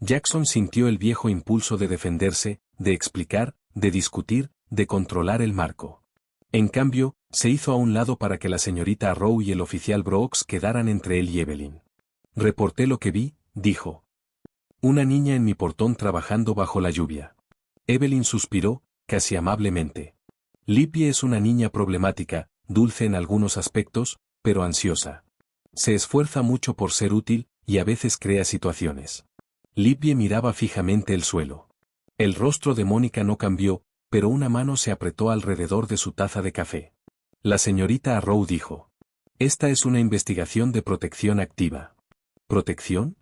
Jackson sintió el viejo impulso de defenderse, de explicar, de discutir, de controlar el marco. En cambio, se hizo a un lado para que la señorita Arrow y el oficial Brooks quedaran entre él y Evelyn. Reporté lo que vi, dijo. Una niña en mi portón trabajando bajo la lluvia. Evelyn suspiró, casi amablemente. Libby es una niña problemática, dulce en algunos aspectos, pero ansiosa. Se esfuerza mucho por ser útil, y a veces crea situaciones. Libby miraba fijamente el suelo. El rostro de Mónica no cambió, pero una mano se apretó alrededor de su taza de café. La señorita Arrow dijo. Esta es una investigación de protección activa. ¿Protección?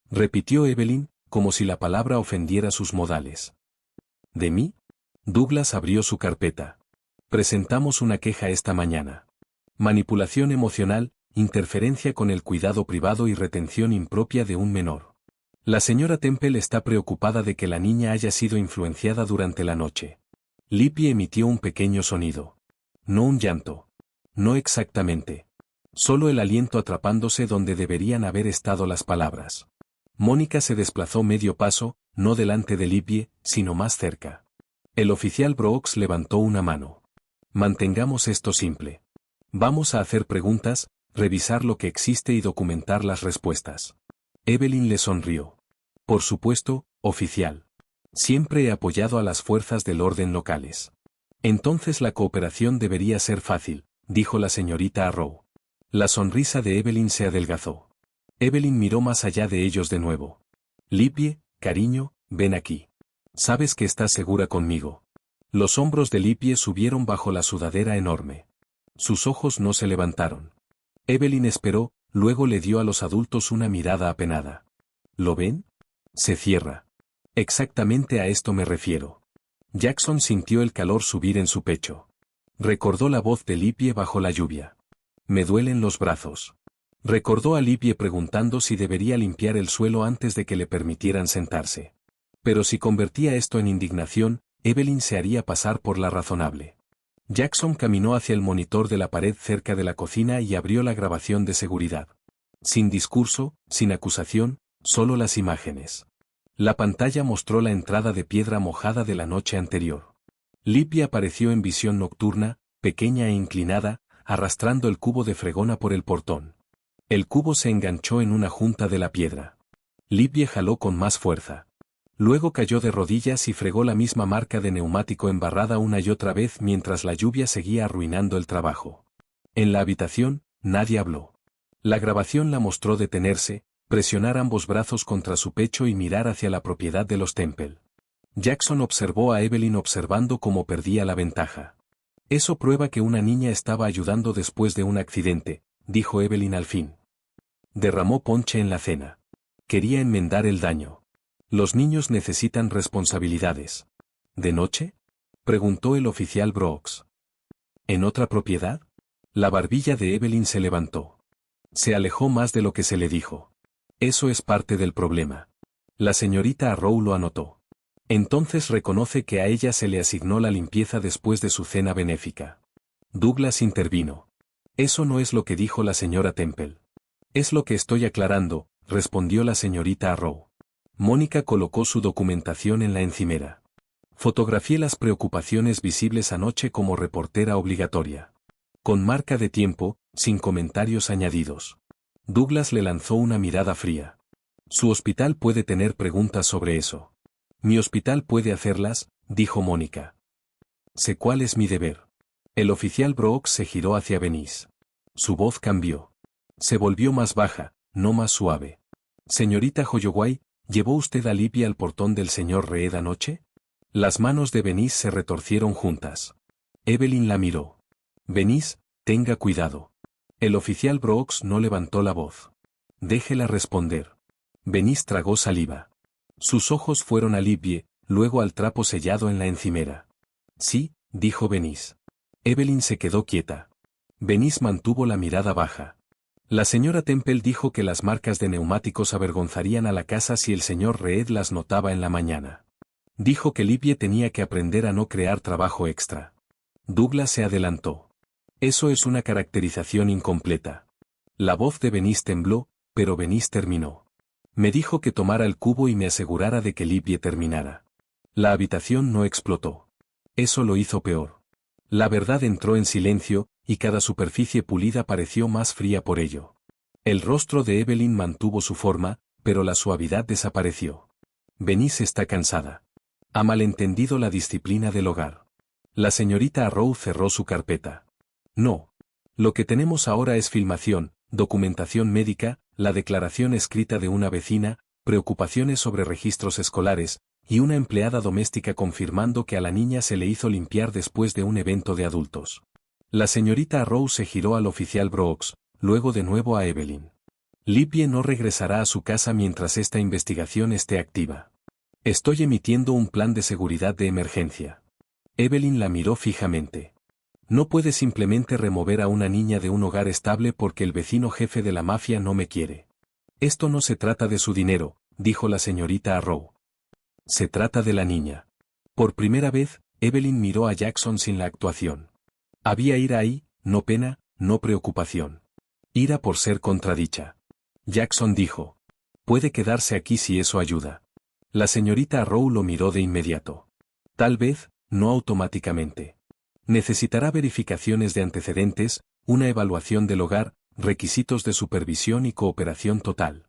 Repitió Evelyn, como si la palabra ofendiera sus modales. ¿De mí? Douglas abrió su carpeta. Presentamos una queja esta mañana. Manipulación emocional, interferencia con el cuidado privado y retención impropia de un menor. La señora Temple está preocupada de que la niña haya sido influenciada durante la noche. Libby emitió un pequeño sonido. No un llanto. No exactamente. Solo el aliento atrapándose donde deberían haber estado las palabras. Mónica se desplazó medio paso, no delante de Libby, sino más cerca. El oficial Brooks levantó una mano. Mantengamos esto simple. Vamos a hacer preguntas, revisar lo que existe y documentar las respuestas. Evelyn le sonrió. Por supuesto, oficial. Siempre he apoyado a las fuerzas del orden locales. Entonces la cooperación debería ser fácil, dijo la señorita Arrow. La sonrisa de Evelyn se adelgazó. Evelyn miró más allá de ellos de nuevo. Libby, cariño, ven aquí. Sabes que estás segura conmigo. Los hombros de Libby subieron bajo la sudadera enorme. Sus ojos no se levantaron. Evelyn esperó, luego le dio a los adultos una mirada apenada. ¿Lo ven? Se cierra. Exactamente a esto me refiero. Jackson sintió el calor subir en su pecho. Recordó la voz de Libby bajo la lluvia. Me duelen los brazos. Recordó a Libby preguntando si debería limpiar el suelo antes de que le permitieran sentarse. Pero si convertía esto en indignación, Evelyn se haría pasar por la razonable. Jackson caminó hacia el monitor de la pared cerca de la cocina y abrió la grabación de seguridad. Sin discurso, sin acusación, solo las imágenes. La pantalla mostró la entrada de piedra mojada de la noche anterior. Libby apareció en visión nocturna, pequeña e inclinada, arrastrando el cubo de fregona por el portón. El cubo se enganchó en una junta de la piedra. Libby jaló con más fuerza. Luego cayó de rodillas y fregó la misma marca de neumático embarrada una y otra vez mientras la lluvia seguía arruinando el trabajo. En la habitación, nadie habló. La grabación la mostró detenerse, presionar ambos brazos contra su pecho y mirar hacia la propiedad de los Temple. Jackson observó a Evelyn observando cómo perdía la ventaja. Eso prueba que una niña estaba ayudando después de un accidente, dijo Evelyn al fin. Derramó ponche en la cena. Quería enmendar el daño. Los niños necesitan responsabilidades. ¿De noche? Preguntó el oficial Brooks. ¿En otra propiedad? La barbilla de Evelyn se levantó. Se alejó más de lo que se le dijo. Eso es parte del problema. La señorita Arrow lo anotó. Entonces reconoce que a ella se le asignó la limpieza después de su cena benéfica. Douglas intervino. Eso no es lo que dijo la señora Temple. Es lo que estoy aclarando, respondió la señorita Arrow. Mónica colocó su documentación en la encimera. Fotografié las preocupaciones visibles anoche como reportera obligatoria. Con marca de tiempo, sin comentarios añadidos. Douglas le lanzó una mirada fría. Su hospital puede tener preguntas sobre eso. Mi hospital puede hacerlas, dijo Mónica. Sé cuál es mi deber. El oficial Brooks se giró hacia Venice. Su voz cambió. Se volvió más baja, no más suave. Señorita Holloway, ¿llevó usted a Libby al portón del señor Reed anoche? Las manos de Venice se retorcieron juntas. Evelyn la miró. Venice, tenga cuidado. El oficial Brooks no levantó la voz. Déjela responder. Venice tragó saliva. Sus ojos fueron a Libby, luego al trapo sellado en la encimera. Sí, dijo Venice. Evelyn se quedó quieta. Venice mantuvo la mirada baja. La señora Temple dijo que las marcas de neumáticos avergonzarían a la casa si el señor Reed las notaba en la mañana. Dijo que Libby tenía que aprender a no crear trabajo extra. Douglas se adelantó. Eso es una caracterización incompleta. La voz de Venice tembló, pero Venice terminó. Me dijo que tomara el cubo y me asegurara de que Libby terminara. La habitación no explotó. Eso lo hizo peor. La verdad entró en silencio, y cada superficie pulida pareció más fría por ello. El rostro de Evelyn mantuvo su forma, pero la suavidad desapareció. Venice está cansada. Ha malentendido la disciplina del hogar. La señorita Arrow cerró su carpeta. No. Lo que tenemos ahora es filmación, documentación médica, la declaración escrita de una vecina, preocupaciones sobre registros escolares, y una empleada doméstica confirmando que a la niña se le hizo limpiar después de un evento de adultos. La señorita Arrow se giró al oficial Brooks, luego de nuevo a Evelyn. Libby no regresará a su casa mientras esta investigación esté activa. Estoy emitiendo un plan de seguridad de emergencia. Evelyn la miró fijamente. No puede simplemente remover a una niña de un hogar estable porque el vecino jefe de la mafia no me quiere. Esto no se trata de su dinero, dijo la señorita Arrow. Se trata de la niña. Por primera vez, Evelyn miró a Jackson sin la actuación. Había ira ahí, no pena, no preocupación. Ira por ser contradicha. Jackson dijo. Puede quedarse aquí si eso ayuda. La señorita Arrow lo miró de inmediato. Tal vez, no automáticamente. Necesitará verificaciones de antecedentes, una evaluación del hogar, requisitos de supervisión y cooperación total.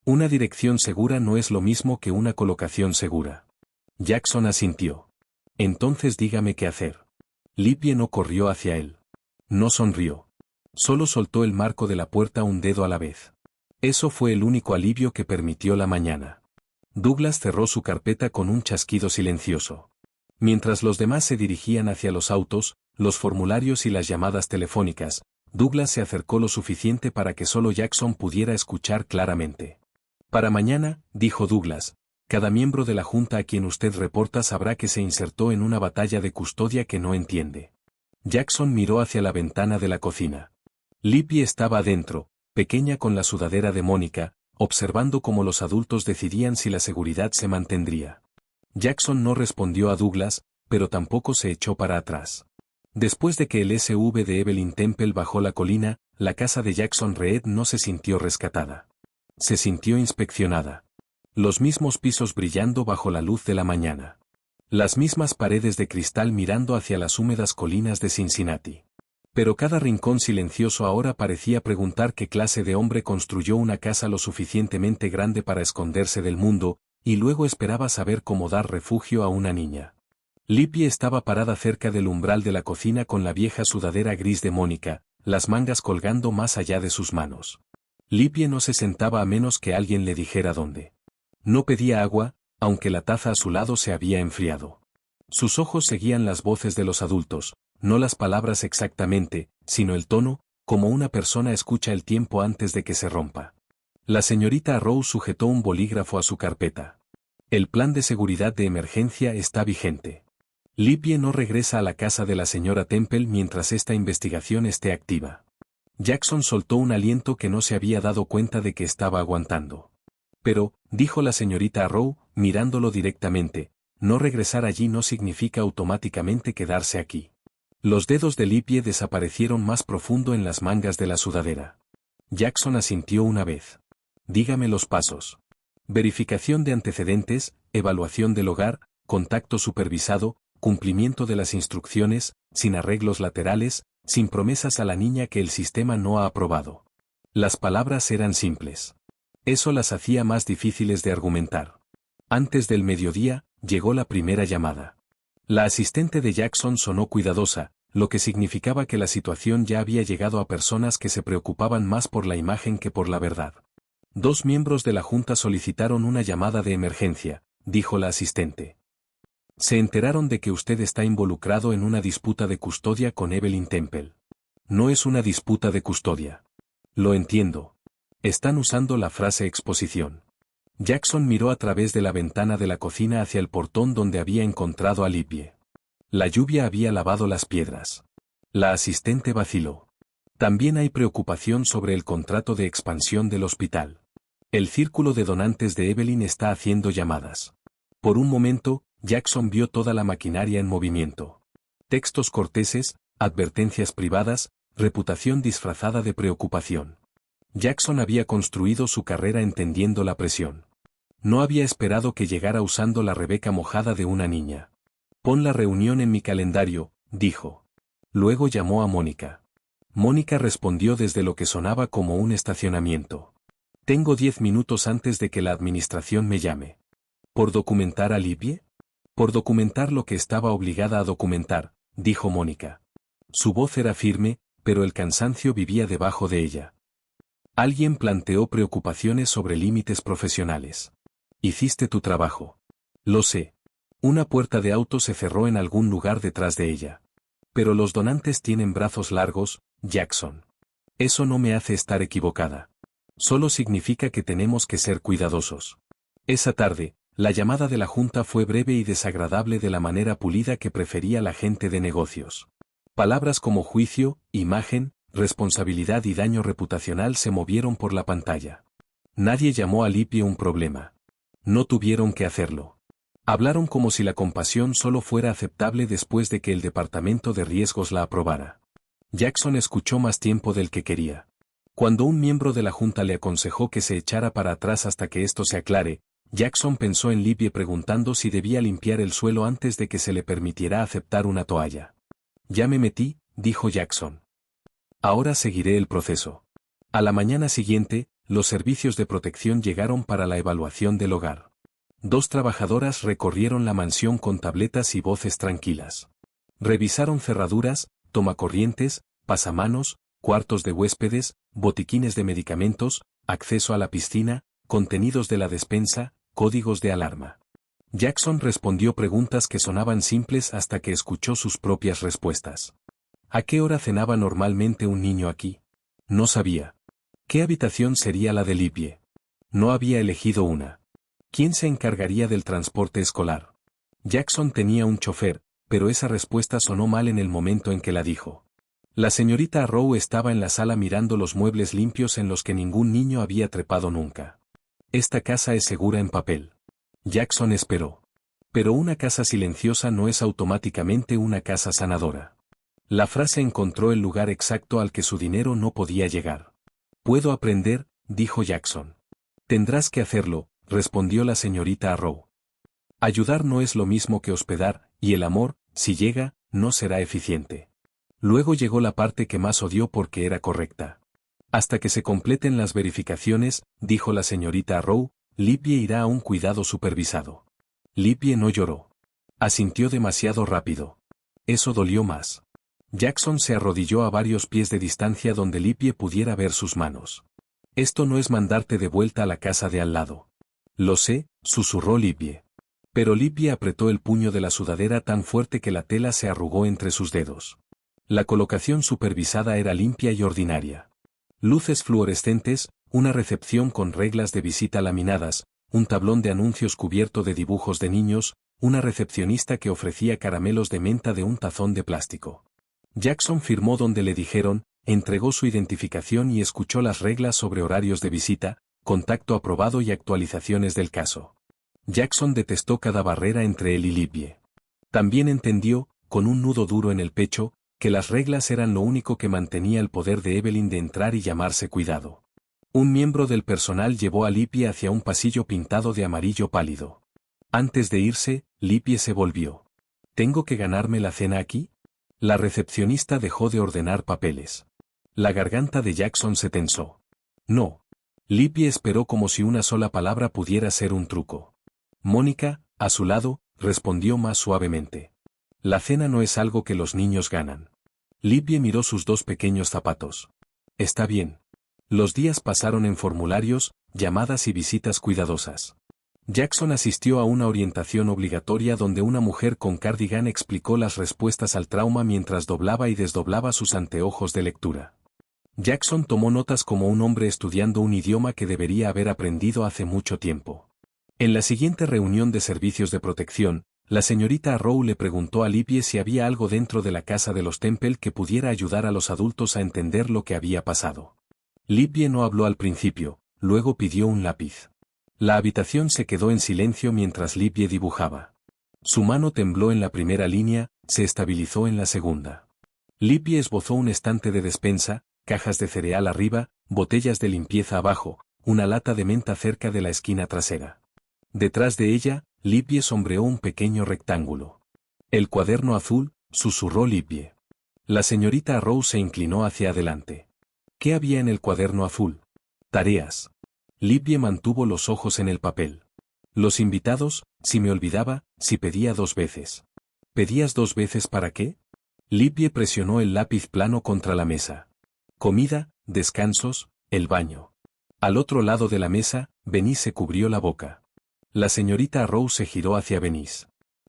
Una dirección segura no es lo mismo que una colocación segura. Jackson asintió. Entonces dígame qué hacer. Libby no corrió hacia él. No sonrió. Solo soltó el marco de la puerta un dedo a la vez. Eso fue el único alivio que permitió la mañana. Douglas cerró su carpeta con un chasquido silencioso. Mientras los demás se dirigían hacia los autos, los formularios y las llamadas telefónicas, Douglas se acercó lo suficiente para que solo Jackson pudiera escuchar claramente. Para mañana, dijo Douglas, cada miembro de la junta a quien usted reporta sabrá que se insertó en una batalla de custodia que no entiende. Jackson miró hacia la ventana de la cocina. Libby estaba adentro, pequeña con la sudadera de Mónica, observando cómo los adultos decidían si la seguridad se mantendría. Jackson no respondió a Douglas, pero tampoco se echó para atrás. Después de que el SUV de Evelyn Temple bajó la colina, la casa de Jackson Reed no se sintió rescatada. Se sintió inspeccionada. Los mismos pisos brillando bajo la luz de la mañana. Las mismas paredes de cristal mirando hacia las húmedas colinas de Cincinnati. Pero cada rincón silencioso ahora parecía preguntar qué clase de hombre construyó una casa lo suficientemente grande para esconderse del mundo, y luego esperaba saber cómo dar refugio a una niña. Libby estaba parada cerca del umbral de la cocina con la vieja sudadera gris de Mónica, las mangas colgando más allá de sus manos. Libby no se sentaba a menos que alguien le dijera dónde. No pedía agua, aunque la taza a su lado se había enfriado. Sus ojos seguían las voces de los adultos, no las palabras exactamente, sino el tono, como una persona escucha el tiempo antes de que se rompa. La señorita Arrow sujetó un bolígrafo a su carpeta. El plan de seguridad de emergencia está vigente. Libby no regresa a la casa de la señora Temple mientras esta investigación esté activa. Jackson soltó un aliento que no se había dado cuenta de que estaba aguantando. Pero, dijo la señorita Arrow, mirándolo directamente, no regresar allí no significa automáticamente quedarse aquí. Los dedos de Libby desaparecieron más profundo en las mangas de la sudadera. Jackson asintió una vez. Dígame los pasos. Verificación de antecedentes, evaluación del hogar, contacto supervisado, cumplimiento de las instrucciones, sin arreglos laterales, sin promesas a la niña que el sistema no ha aprobado. Las palabras eran simples. Eso las hacía más difíciles de argumentar. Antes del mediodía, llegó la primera llamada. La asistente de Jackson sonó cuidadosa, lo que significaba que la situación ya había llegado a personas que se preocupaban más por la imagen que por la verdad. 2 miembros de la junta solicitaron una llamada de emergencia, dijo la asistente. Se enteraron de que usted está involucrado en una disputa de custodia con Evelyn Temple. No es una disputa de custodia. Lo entiendo. Están usando la frase exposición. Jackson miró a través de la ventana de la cocina hacia el portón donde había encontrado a Libby. La lluvia había lavado las piedras. La asistente vaciló. También hay preocupación sobre el contrato de expansión del hospital. El círculo de donantes de Evelyn está haciendo llamadas. Por un momento, Jackson vio toda la maquinaria en movimiento. Textos corteses, advertencias privadas, reputación disfrazada de preocupación. Jackson había construido su carrera entendiendo la presión. No había esperado que llegara usando la Rebeca mojada de una niña. Pon la reunión en mi calendario, dijo. Luego llamó a Mónica. Mónica respondió desde lo que sonaba como un estacionamiento. Tengo 10 minutos antes de que la administración me llame. ¿Por documentar a Libby? Por documentar lo que estaba obligada a documentar, dijo Mónica. Su voz era firme, pero el cansancio vivía debajo de ella. Alguien planteó preocupaciones sobre límites profesionales. Hiciste tu trabajo. Lo sé. Una puerta de auto se cerró en algún lugar detrás de ella. Pero los donantes tienen brazos largos, Jackson. Eso no me hace estar equivocada. Solo significa que tenemos que ser cuidadosos. Esa tarde, la llamada de la junta fue breve y desagradable de la manera pulida que prefería la gente de negocios. Palabras como juicio, imagen, responsabilidad y daño reputacional se movieron por la pantalla. Nadie llamó a Libby un problema. No tuvieron que hacerlo. Hablaron como si la compasión solo fuera aceptable después de que el departamento de riesgos la aprobara. Jackson escuchó más tiempo del que quería. Cuando un miembro de la junta le aconsejó que se echara para atrás hasta que esto se aclare, Jackson pensó en Libby preguntando si debía limpiar el suelo antes de que se le permitiera aceptar una toalla. Ya me metí, dijo Jackson. Ahora seguiré el proceso. A la mañana siguiente, los servicios de protección llegaron para la evaluación del hogar. 2 trabajadoras recorrieron la mansión con tabletas y voces tranquilas. Revisaron cerraduras, tomacorrientes, pasamanos, cuartos de huéspedes, botiquines de medicamentos, acceso a la piscina, contenidos de la despensa, códigos de alarma. Jackson respondió preguntas que sonaban simples hasta que escuchó sus propias respuestas. ¿A qué hora cenaba normalmente un niño aquí? No sabía. ¿Qué habitación sería la de Libby? No había elegido una. ¿Quién se encargaría del transporte escolar? Jackson tenía un chofer, pero esa respuesta sonó mal en el momento en que la dijo. La señorita Rowe estaba en la sala mirando los muebles limpios en los que ningún niño había trepado nunca. Esta casa es segura en papel. Jackson esperó. Pero una casa silenciosa no es automáticamente una casa sanadora. La frase encontró el lugar exacto al que su dinero no podía llegar. Puedo aprender, dijo Jackson. Tendrás que hacerlo, respondió la señorita Rowe. Ayudar no es lo mismo que hospedar, y el amor, si llega, no será eficiente. Luego llegó la parte que más odió porque era correcta. Hasta que se completen las verificaciones, dijo la señorita Rowe, Libby irá a un cuidado supervisado. Libby no lloró. Asintió demasiado rápido. Eso dolió más. Jackson se arrodilló a varios pies de distancia donde Libby pudiera ver sus manos. Esto no es mandarte de vuelta a la casa de al lado. Lo sé, susurró Libby. Pero Libby apretó el puño de la sudadera tan fuerte que la tela se arrugó entre sus dedos. La colocación supervisada era limpia y ordinaria. Luces fluorescentes, una recepción con reglas de visita laminadas, un tablón de anuncios cubierto de dibujos de niños, una recepcionista que ofrecía caramelos de menta de un tazón de plástico. Jackson firmó donde le dijeron, entregó su identificación y escuchó las reglas sobre horarios de visita, contacto aprobado y actualizaciones del caso. Jackson detestó cada barrera entre él y Libby. También entendió, con un nudo duro en el pecho, que las reglas eran lo único que mantenía el poder de Evelyn de entrar y llamarse cuidado. Un miembro del personal llevó a Libby hacia un pasillo pintado de amarillo pálido. Antes de irse, Libby se volvió. ¿Tengo que ganarme la cena aquí? La recepcionista dejó de ordenar papeles. La garganta de Jackson se tensó. No. Libby esperó como si una sola palabra pudiera ser un truco. Mónica, a su lado, respondió más suavemente. La cena no es algo que los niños ganan. Libby miró sus 2 pequeños zapatos. Está bien. Los días pasaron en formularios, llamadas y visitas cuidadosas. Jackson asistió a una orientación obligatoria donde una mujer con cardigan explicó las respuestas al trauma mientras doblaba y desdoblaba sus anteojos de lectura. Jackson tomó notas como un hombre estudiando un idioma que debería haber aprendido hace mucho tiempo. En la siguiente reunión de servicios de protección, la señorita Rowe le preguntó a Libby si había algo dentro de la casa de los Temple que pudiera ayudar a los adultos a entender lo que había pasado. Libby no habló al principio, luego pidió un lápiz. La habitación se quedó en silencio mientras Libby dibujaba. Su mano tembló en la primera línea, se estabilizó en la segunda. Libby esbozó un estante de despensa, cajas de cereal arriba, botellas de limpieza abajo, una lata de menta cerca de la esquina trasera. Detrás de ella, Libby sombreó un pequeño rectángulo. El cuaderno azul, susurró Libby. La señorita Rose se inclinó hacia adelante. ¿Qué había en el cuaderno azul? Tareas. Libby mantuvo los ojos en el papel. Los invitados, si me olvidaba, si pedía 2 veces. ¿Pedías 2 veces para qué? Libby presionó el lápiz plano contra la mesa. Comida, descansos, el baño. Al otro lado de la mesa, Venice se cubrió la boca. La señorita Rose se giró hacia Venice.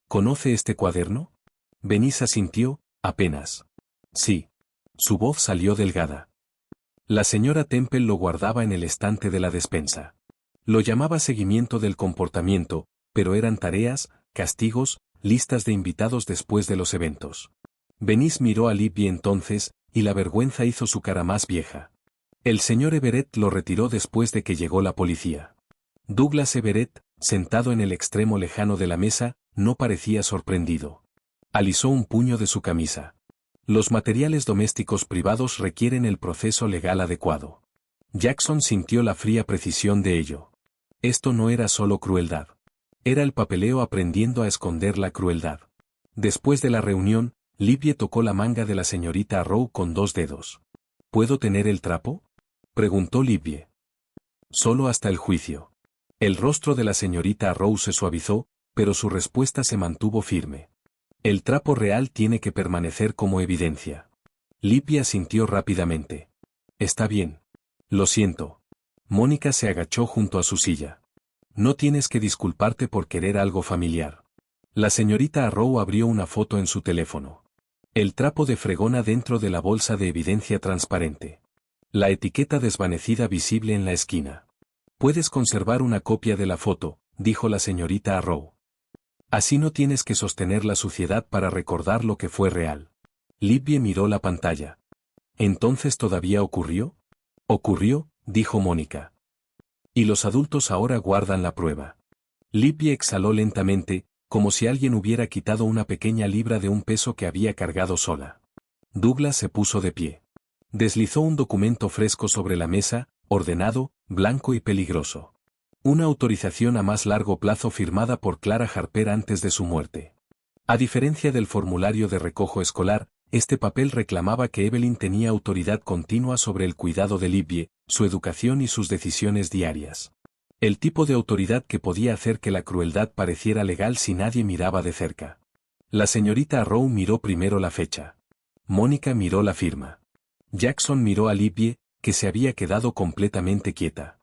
¿Conoce este cuaderno? Venice asintió, Apenas. Sí. Su voz salió delgada. La señora Temple lo guardaba en el estante de la despensa. Lo llamaba seguimiento del comportamiento, pero eran tareas, castigos, listas de invitados después de los eventos. Venice miró a Libby entonces, y la vergüenza hizo su cara más vieja. El señor Everett lo retiró después de que llegó la policía. Douglas Everett, sentado en el extremo lejano de la mesa, no parecía sorprendido. Alisó un puño de su camisa. Los materiales domésticos privados requieren el proceso legal adecuado. Jackson sintió la fría precisión de ello. Esto no era solo crueldad. Era el papeleo aprendiendo a esconder la crueldad. Después de la reunión, Libby tocó la manga de la señorita Rowe con 2 dedos. ¿Puedo tener el trapo?, preguntó Libby. Solo hasta el juicio. El rostro de la señorita Rowe se suavizó, pero su respuesta se mantuvo firme. El trapo real tiene que permanecer como evidencia. Libby asintió rápidamente. Está bien. Lo siento. Mónica se agachó junto a su silla. No tienes que disculparte por querer algo familiar. La señorita Rowe abrió una foto en su teléfono. El trapo de fregona dentro de la bolsa de evidencia transparente. La etiqueta desvanecida visible en la esquina. Puedes conservar una copia de la foto, dijo la señorita Rowe. Así no tienes que sostener la suciedad para recordar lo que fue real. Libby miró la pantalla. ¿Entonces todavía ocurrió? Ocurrió, dijo Mónica. Y los adultos ahora guardan la prueba. Libby exhaló lentamente, como si alguien hubiera quitado una pequeña libra de un peso que había cargado sola. Douglas se puso de pie. Deslizó un documento fresco sobre la mesa, ordenado, blanco y peligroso. Una autorización a más largo plazo firmada por Clara Harper antes de su muerte. A diferencia del formulario de recojo escolar, este papel reclamaba que Evelyn tenía autoridad continua sobre el cuidado de Libby, su educación y sus decisiones diarias. El tipo de autoridad que podía hacer que la crueldad pareciera legal si nadie miraba de cerca. La señorita Rowe miró primero la fecha. Mónica miró la firma. Jackson miró a Libby, que se había quedado completamente quieta.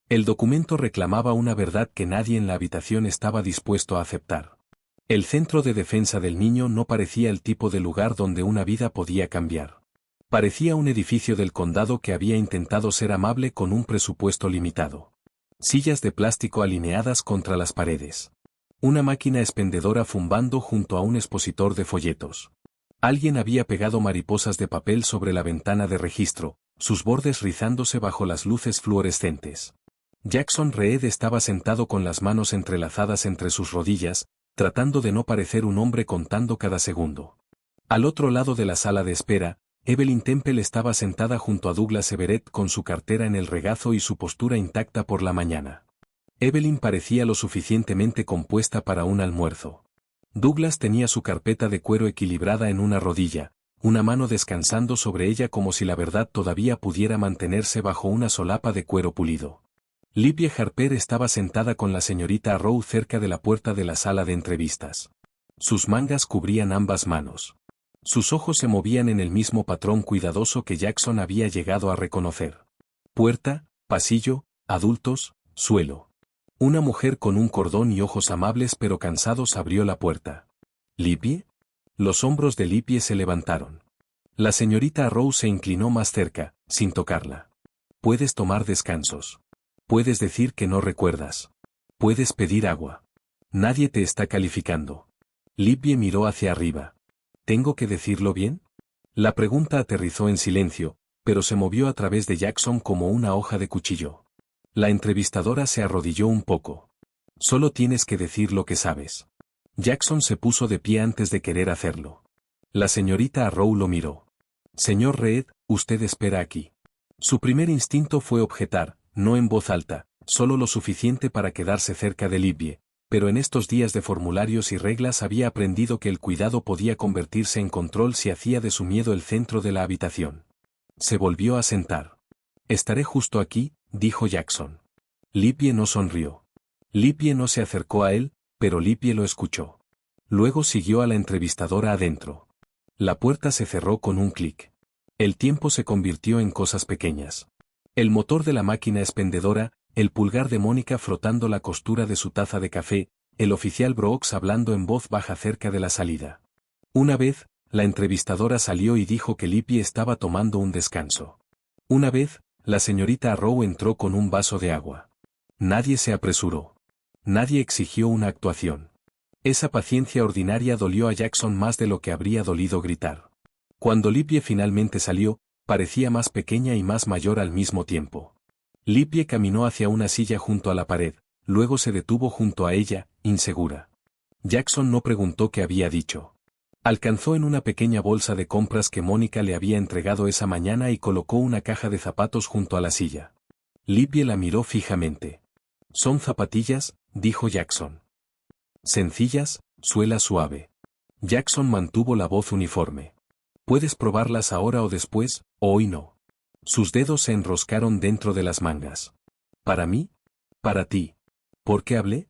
El documento reclamaba una verdad que nadie en la habitación estaba dispuesto a aceptar. El Centro de Defensa del Niño no parecía el tipo de lugar donde una vida podía cambiar. Parecía un edificio del condado que había intentado ser amable con un presupuesto limitado. Sillas de plástico alineadas contra las paredes. Una máquina expendedora fumbando junto a un expositor de folletos. Alguien había pegado mariposas de papel sobre la ventana de registro, sus bordes rizándose bajo las luces fluorescentes. Jackson Reed estaba sentado con las manos entrelazadas entre sus rodillas, tratando de no parecer un hombre contando cada segundo. Al otro lado de la sala de espera, Evelyn Temple estaba sentada junto a Douglas Everett con su cartera en el regazo y su postura intacta por la mañana. Evelyn parecía lo suficientemente compuesta para un almuerzo. Douglas tenía su carpeta de cuero equilibrada en una rodilla, una mano descansando sobre ella como si la verdad todavía pudiera mantenerse bajo una solapa de cuero pulido. Libby Harper estaba sentada con la señorita Rowe cerca de la puerta de la sala de entrevistas. Sus mangas cubrían ambas manos. Sus ojos se movían en el mismo patrón cuidadoso que Jackson había llegado a reconocer. Puerta, pasillo, adultos, suelo. Una mujer con un cordón y ojos amables pero cansados abrió la puerta. ¿Libby? Los hombros de Libby se levantaron. La señorita Rowe se inclinó más cerca, sin tocarla. Puedes tomar descansos. Puedes decir que no recuerdas. Puedes pedir agua. Nadie te está calificando. Libby miró hacia arriba. ¿Tengo que decirlo bien? La pregunta aterrizó en silencio, pero se movió a través de Jackson como una hoja de cuchillo. La entrevistadora se arrodilló un poco. Solo tienes que decir lo que sabes. Jackson se puso de pie antes de querer hacerlo. La señorita Rowe lo miró. Señor Reed, usted espera aquí. Su primer instinto fue objetar, no en voz alta, solo lo suficiente para quedarse cerca de Libby, pero en estos días de formularios y reglas había aprendido que el cuidado podía convertirse en control si hacía de su miedo el centro de la habitación. Se volvió a sentar. Estaré justo aquí, dijo Jackson. Libby no sonrió. Libby no se acercó a él, pero Libby lo escuchó. Luego siguió a la entrevistadora adentro. La puerta se cerró con un clic. El tiempo se convirtió en cosas pequeñas. El motor de la máquina expendedora, el pulgar de Mónica frotando la costura de su taza de café, el oficial Brooks hablando en voz baja cerca de la salida. Una vez, la entrevistadora salió y dijo que Libby estaba tomando un descanso. Una vez, la señorita Arrow entró con un vaso de agua. Nadie se apresuró. Nadie exigió una actuación. Esa paciencia ordinaria dolió a Jackson más de lo que habría dolido gritar. Cuando Libby finalmente salió, parecía más pequeña y más mayor al mismo tiempo. Libby caminó hacia una silla junto a la pared, luego se detuvo junto a ella, insegura. Jackson no preguntó qué había dicho. Alcanzó en una pequeña bolsa de compras que Mónica le había entregado esa mañana y colocó una caja de zapatos junto a la silla. Libby la miró fijamente. «Son zapatillas», dijo Jackson. «Sencillas, suela suave». Jackson mantuvo la voz uniforme. «Puedes probarlas ahora o después, o hoy no». Sus dedos se enroscaron dentro de las mangas. «¿Para mí? Para ti. ¿Por qué hablé?»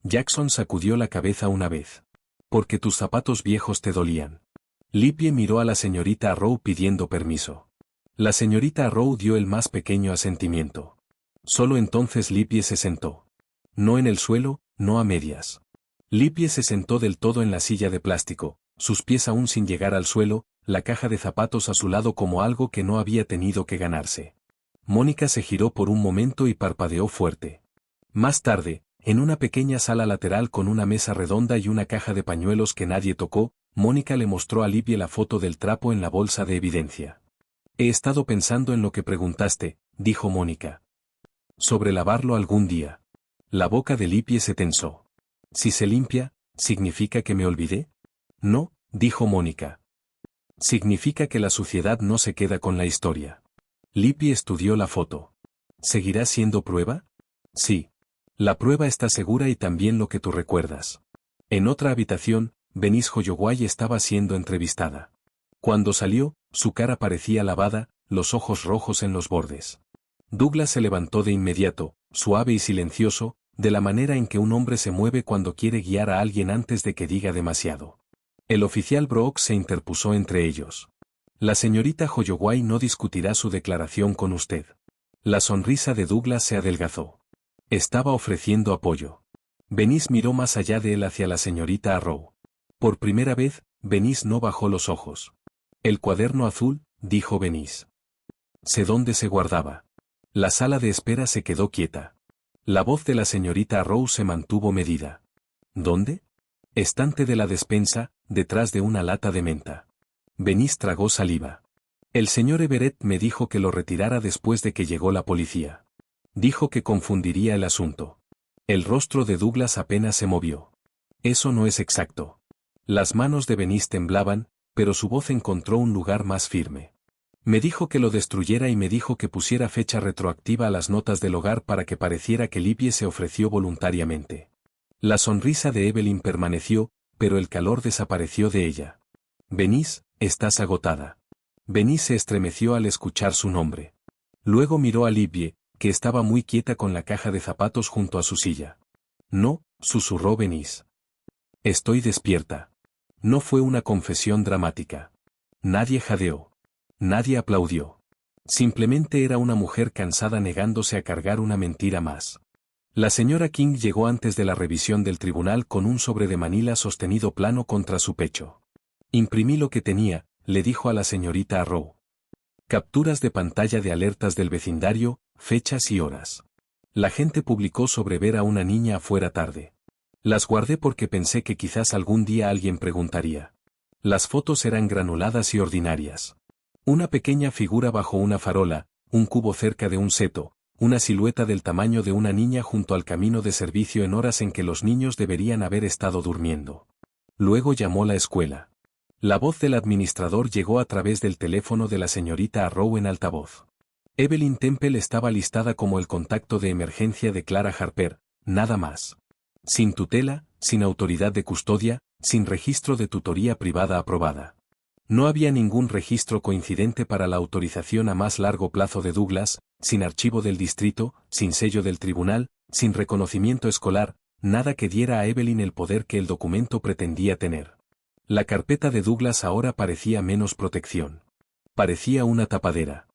Jackson sacudió la cabeza una vez. «Porque tus zapatos viejos te dolían». Libby miró a la señorita Arrow pidiendo permiso. La señorita Arrow dio el más pequeño asentimiento. Solo entonces Libby se sentó. No en el suelo, no a medias. Libby se sentó del todo en la silla de plástico, sus pies aún sin llegar al suelo, la caja de zapatos a su lado como algo que no había tenido que ganarse. Mónica se giró por un momento y parpadeó fuerte. Más tarde, en una pequeña sala lateral con una mesa redonda y una caja de pañuelos que nadie tocó, Mónica le mostró a Libby la foto del trapo en la bolsa de evidencia. «He estado pensando en lo que preguntaste», dijo Mónica. «Sobre lavarlo algún día». La boca de Libby se tensó. «Si se limpia, ¿significa que me olvidé?» «No», dijo Mónica. «Significa que la suciedad no se queda con la historia». Libby estudió la foto. «¿Seguirá siendo prueba?» «Sí. La prueba está segura y también lo que tú recuerdas». En otra habitación, Denise Holloway estaba siendo entrevistada. Cuando salió, su cara parecía lavada, los ojos rojos en los bordes. Douglas se levantó de inmediato, suave y silencioso, de la manera en que un hombre se mueve cuando quiere guiar a alguien antes de que diga demasiado. El oficial Brooks se interpuso entre ellos. «La señorita Holloway no discutirá su declaración con usted». La sonrisa de Douglas se adelgazó. Estaba ofreciendo apoyo. Denise miró más allá de él hacia la señorita Arrow. Por primera vez, Denise no bajó los ojos. «El cuaderno azul», dijo Denise. «Sé dónde se guardaba». La sala de espera se quedó quieta. La voz de la señorita Arrow se mantuvo medida. «¿Dónde?» «Estante de la despensa, detrás de una lata de menta». Denise tragó saliva. «El señor Everett me dijo que lo retirara después de que llegó la policía. Dijo que confundiría el asunto». El rostro de Douglas apenas se movió. «Eso no es exacto». Las manos de Denise temblaban, pero su voz encontró un lugar más firme. «Me dijo que lo destruyera y me dijo que pusiera fecha retroactiva a las notas del hogar para que pareciera que Libby se ofreció voluntariamente». La sonrisa de Evelyn permaneció, pero el calor desapareció de ella. «Denise, estás agotada». Denise se estremeció al escuchar su nombre. Luego miró a Libby, que estaba muy quieta con la caja de zapatos junto a su silla. «No», susurró Denise. «Estoy despierta». No fue una confesión dramática. Nadie jadeó. Nadie aplaudió. Simplemente era una mujer cansada negándose a cargar una mentira más. La señora King llegó antes de la revisión del tribunal con un sobre de Manila sostenido plano contra su pecho. «Imprimí lo que tenía», le dijo a la señorita Arrow. «Capturas de pantalla de alertas del vecindario, fechas y horas. La gente publicó sobre ver a una niña afuera tarde. Las guardé porque pensé que quizás algún día alguien preguntaría. Las fotos eran granuladas y ordinarias. Una pequeña figura bajo una farola, un cubo cerca de un seto, una silueta del tamaño de una niña junto al camino de servicio en horas en que los niños deberían haber estado durmiendo». Luego llamó la escuela. La voz del administrador llegó a través del teléfono de la señorita Arrow en altavoz. Evelyn Temple estaba listada como el contacto de emergencia de Clara Harper, nada más. Sin tutela, sin autoridad de custodia, sin registro de tutoría privada aprobada. No había ningún registro coincidente para la autorización a más largo plazo de Douglas, sin archivo del distrito, sin sello del tribunal, sin reconocimiento escolar, nada que diera a Evelyn el poder que el documento pretendía tener. La carpeta de Douglas ahora parecía menos protección. Parecía una tapadera.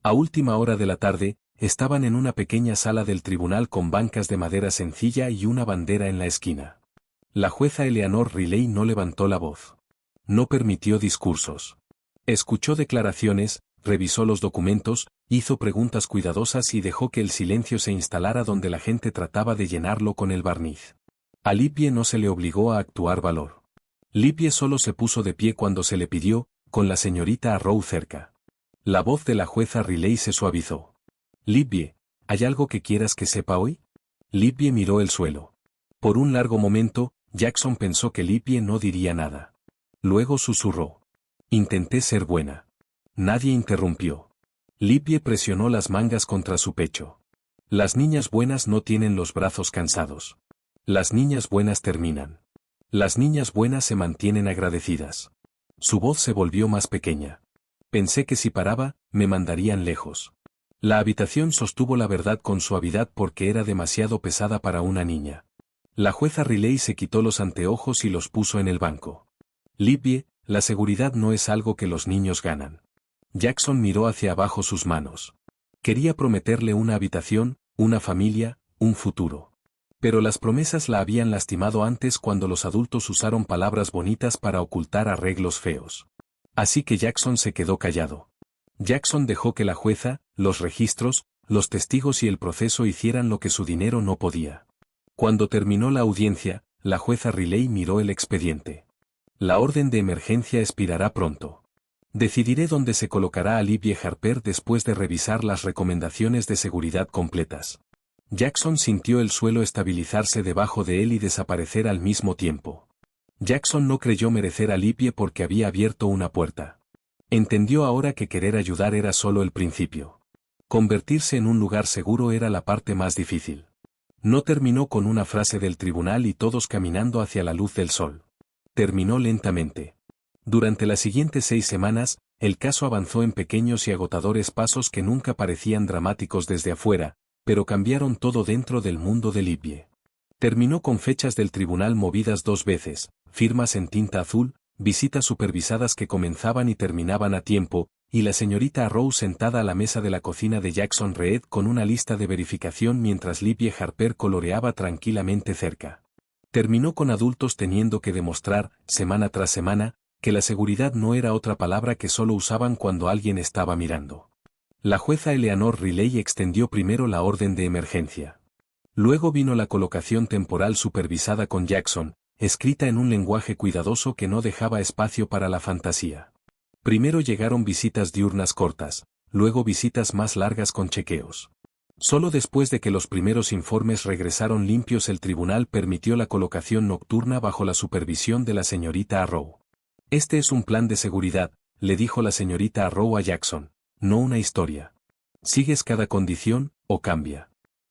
A última hora de la tarde, estaban en una pequeña sala del tribunal con bancas de madera sencilla y una bandera en la esquina. La jueza Eleanor Riley no levantó la voz. No permitió discursos. Escuchó declaraciones, revisó los documentos, hizo preguntas cuidadosas y dejó que el silencio se instalara donde la gente trataba de llenarlo con el barniz. A Libye no se le obligó a actuar valor. Libye solo se puso de pie cuando se le pidió, con la señorita Arrow cerca. La voz de la jueza Riley se suavizó. Libye, ¿hay algo que quieras que sepa hoy? Libye miró el suelo. Por un largo momento, Jackson pensó que Libye no diría nada. Luego susurró. Intenté ser buena. Nadie interrumpió. Libye presionó las mangas contra su pecho. Las niñas buenas no tienen los brazos cansados. Las niñas buenas terminan. Las niñas buenas se mantienen agradecidas. Su voz se volvió más pequeña. Pensé que si paraba, me mandarían lejos. La habitación sostuvo la verdad con suavidad porque era demasiado pesada para una niña. La jueza Riley se quitó los anteojos y los puso en el banco. Libye, la seguridad no es algo que los niños ganan. Jackson miró hacia abajo sus manos. Quería prometerle una habitación, una familia, un futuro. Pero las promesas la habían lastimado antes cuando los adultos usaron palabras bonitas para ocultar arreglos feos. Así que Jackson se quedó callado. Jackson dejó que la jueza, los registros, los testigos y el proceso hicieran lo que su dinero no podía. Cuando terminó la audiencia, la jueza Riley miró el expediente. La orden de emergencia expirará pronto. Decidiré dónde se colocará a Libye Harper después de revisar las recomendaciones de seguridad completas. Jackson sintió el suelo estabilizarse debajo de él y desaparecer al mismo tiempo. Jackson no creyó merecer a Libye porque había abierto una puerta. Entendió ahora que querer ayudar era solo el principio. Convertirse en un lugar seguro era la parte más difícil. No terminó con una frase del tribunal y todos caminando hacia la luz del sol. Terminó lentamente. Durante las siguientes 6 semanas, el caso avanzó en pequeños y agotadores pasos que nunca parecían dramáticos desde afuera, pero cambiaron todo dentro del mundo de Libye. Terminó con fechas del tribunal movidas 2 veces, firmas en tinta azul, visitas supervisadas que comenzaban y terminaban a tiempo, y la señorita Arrow sentada a la mesa de la cocina de Jackson Reed con una lista de verificación mientras Libye Harper coloreaba tranquilamente cerca. Terminó con adultos teniendo que demostrar, semana tras semana, que la seguridad no era otra palabra que solo usaban cuando alguien estaba mirando. La jueza Eleanor Riley extendió primero la orden de emergencia. Luego vino la colocación temporal supervisada con Jackson, escrita en un lenguaje cuidadoso que no dejaba espacio para la fantasía. Primero llegaron visitas diurnas cortas, luego visitas más largas con chequeos. Solo después de que los primeros informes regresaron limpios el tribunal permitió la colocación nocturna bajo la supervisión de la señorita Arrow. Este es un plan de seguridad, le dijo la señorita Arrow a Jackson. No una historia. ¿Sigues cada condición, o cambia?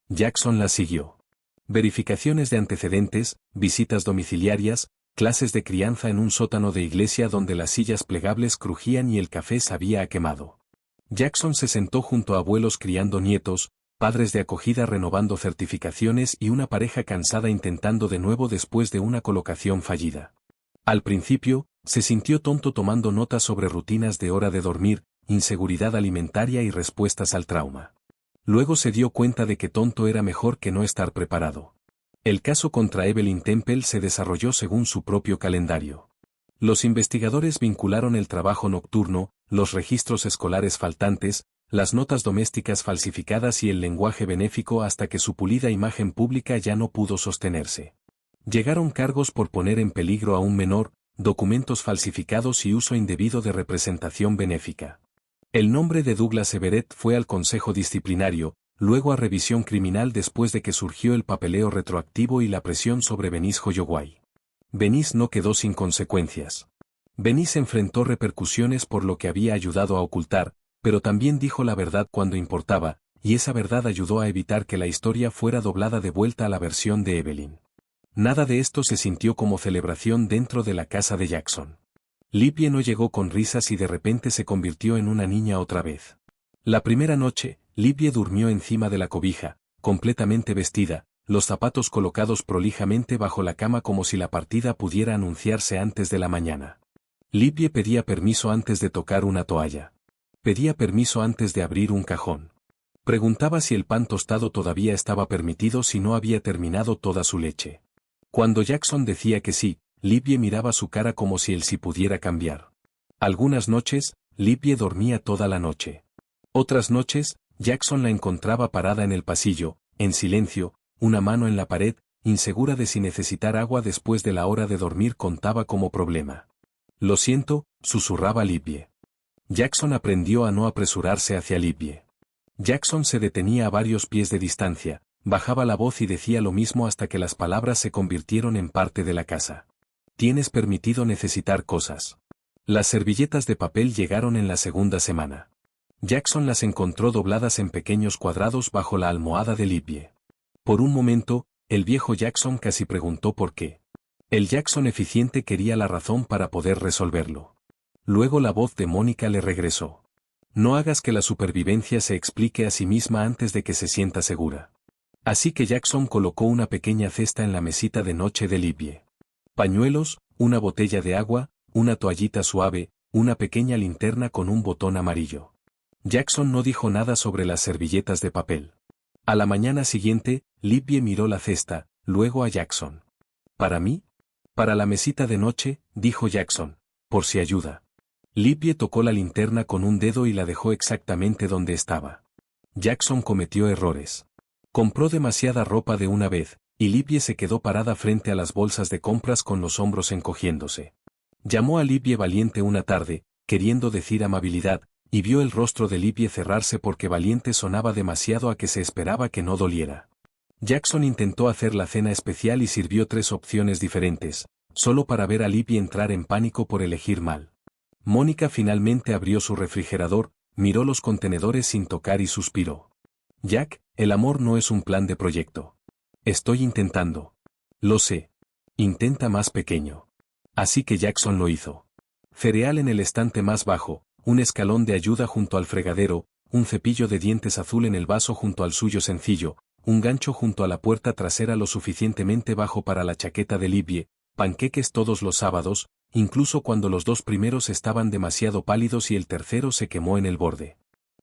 Jackson la siguió. Verificaciones de antecedentes, visitas domiciliarias, clases de crianza en un sótano de iglesia donde las sillas plegables crujían y el café sabía a quemado. Jackson se sentó junto a abuelos criando nietos, padres de acogida renovando certificaciones y una pareja cansada intentando de nuevo después de una colocación fallida. Al principio, se sintió tonto tomando notas sobre rutinas de hora de dormir, inseguridad alimentaria y respuestas al trauma. Luego se dio cuenta de que tonto era mejor que no estar preparado. El caso contra Evelyn Temple se desarrolló según su propio calendario. Los investigadores vincularon el trabajo nocturno, los registros escolares faltantes, las notas domésticas falsificadas y el lenguaje benéfico hasta que su pulida imagen pública ya no pudo sostenerse. Llegaron cargos por poner en peligro a un menor, documentos falsificados y uso indebido de representación benéfica. El nombre de Douglas Everett fue al Consejo Disciplinario, luego a revisión criminal después de que surgió el papeleo retroactivo y la presión sobre Benis Holloway. Benis no quedó sin consecuencias. Benis enfrentó repercusiones por lo que había ayudado a ocultar, pero también dijo la verdad cuando importaba, y esa verdad ayudó a evitar que la historia fuera doblada de vuelta a la versión de Evelyn. Nada de esto se sintió como celebración dentro de la casa de Jackson. Libye no llegó con risas y de repente se convirtió en una niña otra vez. La primera noche, Libye durmió encima de la cobija, completamente vestida, los zapatos colocados prolijamente bajo la cama como si la partida pudiera anunciarse antes de la mañana. Libye pedía permiso antes de tocar una toalla. Pedía permiso antes de abrir un cajón. Preguntaba si el pan tostado todavía estaba permitido si no había terminado toda su leche. Cuando Jackson decía que sí, Libye miraba su cara como si él sí pudiera cambiar. Algunas noches, Libye dormía toda la noche. Otras noches, Jackson la encontraba parada en el pasillo, en silencio, una mano en la pared, insegura de si necesitar agua después de la hora de dormir contaba como problema. Lo siento, susurraba Libye. Jackson aprendió a no apresurarse hacia Libye. Jackson se detenía a varios pies de distancia, bajaba la voz y decía lo mismo hasta que las palabras se convirtieron en parte de la casa. Tienes permitido necesitar cosas. Las servilletas de papel llegaron en la segunda semana. Jackson las encontró dobladas en pequeños cuadrados bajo la almohada de Libye. Por un momento, el viejo Jackson casi preguntó por qué. El Jackson eficiente quería la razón para poder resolverlo. Luego la voz de Mónica le regresó. No hagas que la supervivencia se explique a sí misma antes de que se sienta segura. Así que Jackson colocó una pequeña cesta en la mesita de noche de Libye. Pañuelos, una botella de agua, una toallita suave, una pequeña linterna con un botón amarillo. Jackson no dijo nada sobre las servilletas de papel. A la mañana siguiente, Libye miró la cesta, luego a Jackson. ¿Para mí? Para la mesita de noche, dijo Jackson, por si ayuda. Libye tocó la linterna con un dedo y la dejó exactamente donde estaba. Jackson cometió errores. Compró demasiada ropa de una vez, y Libye se quedó parada frente a las bolsas de compras con los hombros encogiéndose. Llamó a Libye valiente una tarde, queriendo decir amabilidad, y vio el rostro de Libye cerrarse porque valiente sonaba demasiado a que se esperaba que no doliera. Jackson intentó hacer la cena especial y sirvió 3 opciones diferentes, solo para ver a Libye entrar en pánico por elegir mal. Mónica finalmente abrió su refrigerador, miró los contenedores sin tocar y suspiró. Jack, el amor no es un plan de proyecto. Estoy intentando. Lo sé. Intenta más pequeño. Así que Jackson lo hizo. Cereal en el estante más bajo, un escalón de ayuda junto al fregadero, un cepillo de dientes azul en el vaso junto al suyo sencillo, un gancho junto a la puerta trasera lo suficientemente bajo para la chaqueta de Libye, panqueques todos los sábados, incluso cuando los 2 primeros estaban demasiado pálidos y el tercero se quemó en el borde.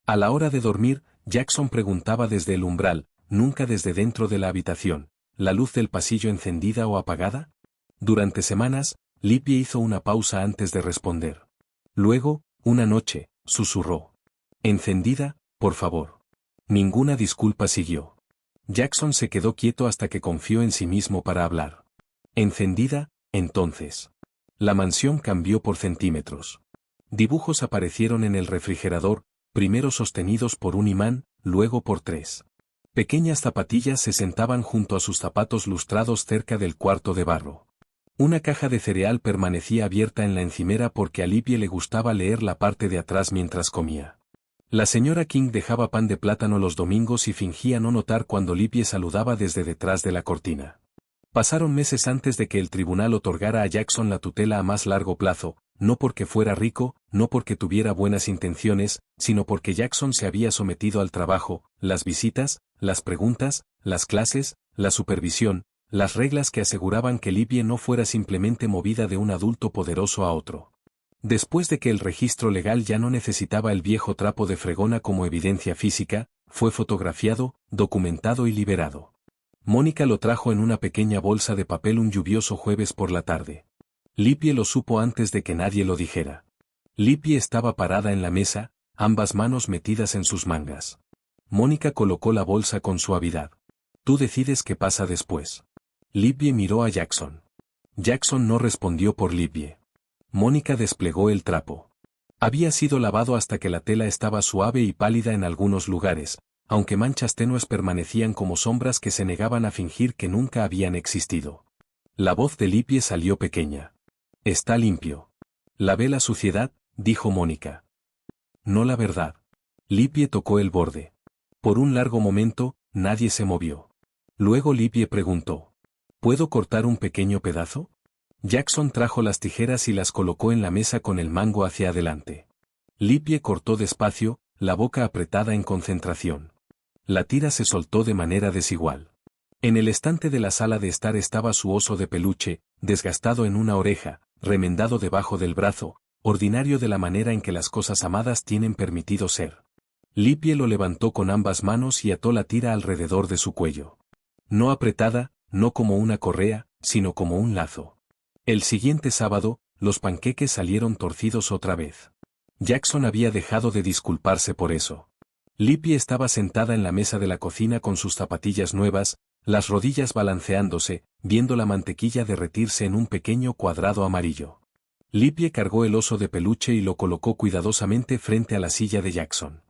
A la hora de dormir, Jackson preguntaba desde el umbral, nunca desde dentro de la habitación, ¿la luz del pasillo encendida o apagada? Durante semanas, Libye hizo una pausa antes de responder. Luego, una noche, susurró. ¿Encendida, por favor? Ninguna disculpa siguió. Jackson se quedó quieto hasta que confió en sí mismo para hablar. ¿Encendida, entonces? La mansión cambió por centímetros. Dibujos aparecieron en el refrigerador, primero sostenidos por un imán, luego por 3. Pequeñas zapatillas se sentaban junto a sus zapatos lustrados cerca del cuarto de barro. Una caja de cereal permanecía abierta en la encimera porque a Libye le gustaba leer la parte de atrás mientras comía. La señora King dejaba pan de plátano los domingos y fingía no notar cuando Libye saludaba desde detrás de la cortina. Pasaron meses antes de que el tribunal otorgara a Jackson la tutela a más largo plazo, no porque fuera rico, no porque tuviera buenas intenciones, sino porque Jackson se había sometido al trabajo, las visitas, las preguntas, las clases, la supervisión, las reglas que aseguraban que Libye no fuera simplemente movida de un adulto poderoso a otro. Después de que el registro legal ya no necesitaba el viejo trapo de fregona como evidencia física, fue fotografiado, documentado y liberado. Mónica lo trajo en una pequeña bolsa de papel un lluvioso jueves por la tarde. Libye lo supo antes de que nadie lo dijera. Libye estaba parada en la mesa, ambas manos metidas en sus mangas. Mónica colocó la bolsa con suavidad. Tú decides qué pasa después. Libye miró a Jackson. Jackson no respondió por Libye. Mónica desplegó el trapo. Había sido lavado hasta que la tela estaba suave y pálida en algunos lugares, aunque manchas tenues permanecían como sombras que se negaban a fingir que nunca habían existido. La voz de Libye salió pequeña. Está limpio. Lavé la suciedad, dijo Mónica. No la verdad. Libye tocó el borde. Por un largo momento, nadie se movió. Luego Libye preguntó. ¿Puedo cortar un pequeño pedazo? Jackson trajo las tijeras y las colocó en la mesa con el mango hacia adelante. Libye cortó despacio, la boca apretada en concentración. La tira se soltó de manera desigual. En el estante de la sala de estar estaba su oso de peluche, desgastado en una oreja, remendado debajo del brazo, ordinario de la manera en que las cosas amadas tienen permitido ser. Libye lo levantó con ambas manos y ató la tira alrededor de su cuello. No apretada, no como una correa, sino como un lazo. El siguiente sábado, los panqueques salieron torcidos otra vez. Jackson había dejado de disculparse por eso. Libby estaba sentada en la mesa de la cocina con sus zapatillas nuevas, las rodillas balanceándose, viendo la mantequilla derretirse en un pequeño cuadrado amarillo. Libby cargó el oso de peluche y lo colocó cuidadosamente frente a la silla de Jackson.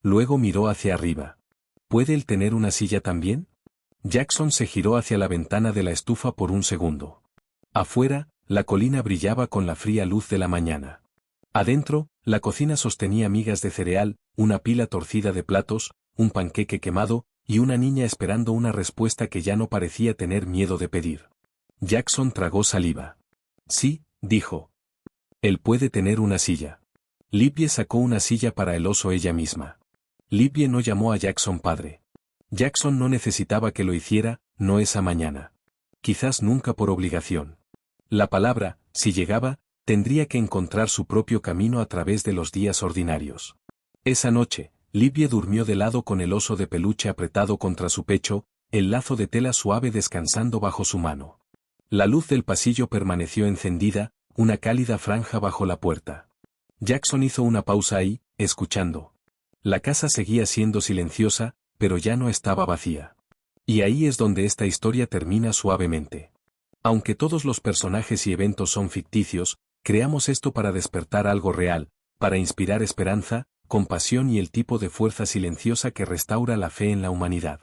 Luego miró hacia arriba. ¿Puede él tener una silla también? Jackson se giró hacia la ventana de la estufa por un segundo. Afuera, la colina brillaba con la fría luz de la mañana. Adentro, la cocina sostenía migas de cereal, una pila torcida de platos, un panqueque quemado, y una niña esperando una respuesta que ya no parecía tener miedo de pedir. Jackson tragó saliva. Sí, dijo. Él puede tener una silla. Libby sacó una silla para el oso ella misma. Libby no llamó a Jackson padre. Jackson no necesitaba que lo hiciera, no esa mañana. Quizás nunca por obligación. La palabra, si llegaba, tendría que encontrar su propio camino a través de los días ordinarios. Esa noche, Libby durmió de lado con el oso de peluche apretado contra su pecho, el lazo de tela suave descansando bajo su mano. La luz del pasillo permaneció encendida, una cálida franja bajo la puerta. Jackson hizo una pausa ahí, escuchando. La casa seguía siendo silenciosa, pero ya no estaba vacía. Y ahí es donde esta historia termina suavemente. Aunque todos los personajes y eventos son ficticios, creamos esto para despertar algo real, para inspirar esperanza, compasión y el tipo de fuerza silenciosa que restaura la fe en la humanidad.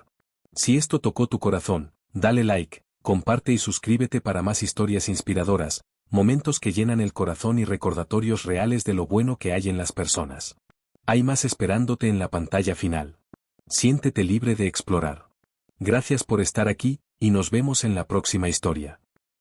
Si esto tocó tu corazón, dale like, comparte y suscríbete para más historias inspiradoras, momentos que llenan el corazón y recordatorios reales de lo bueno que hay en las personas. Hay más esperándote en la pantalla final. Siéntete libre de explorar. Gracias por estar aquí, y nos vemos en la próxima historia.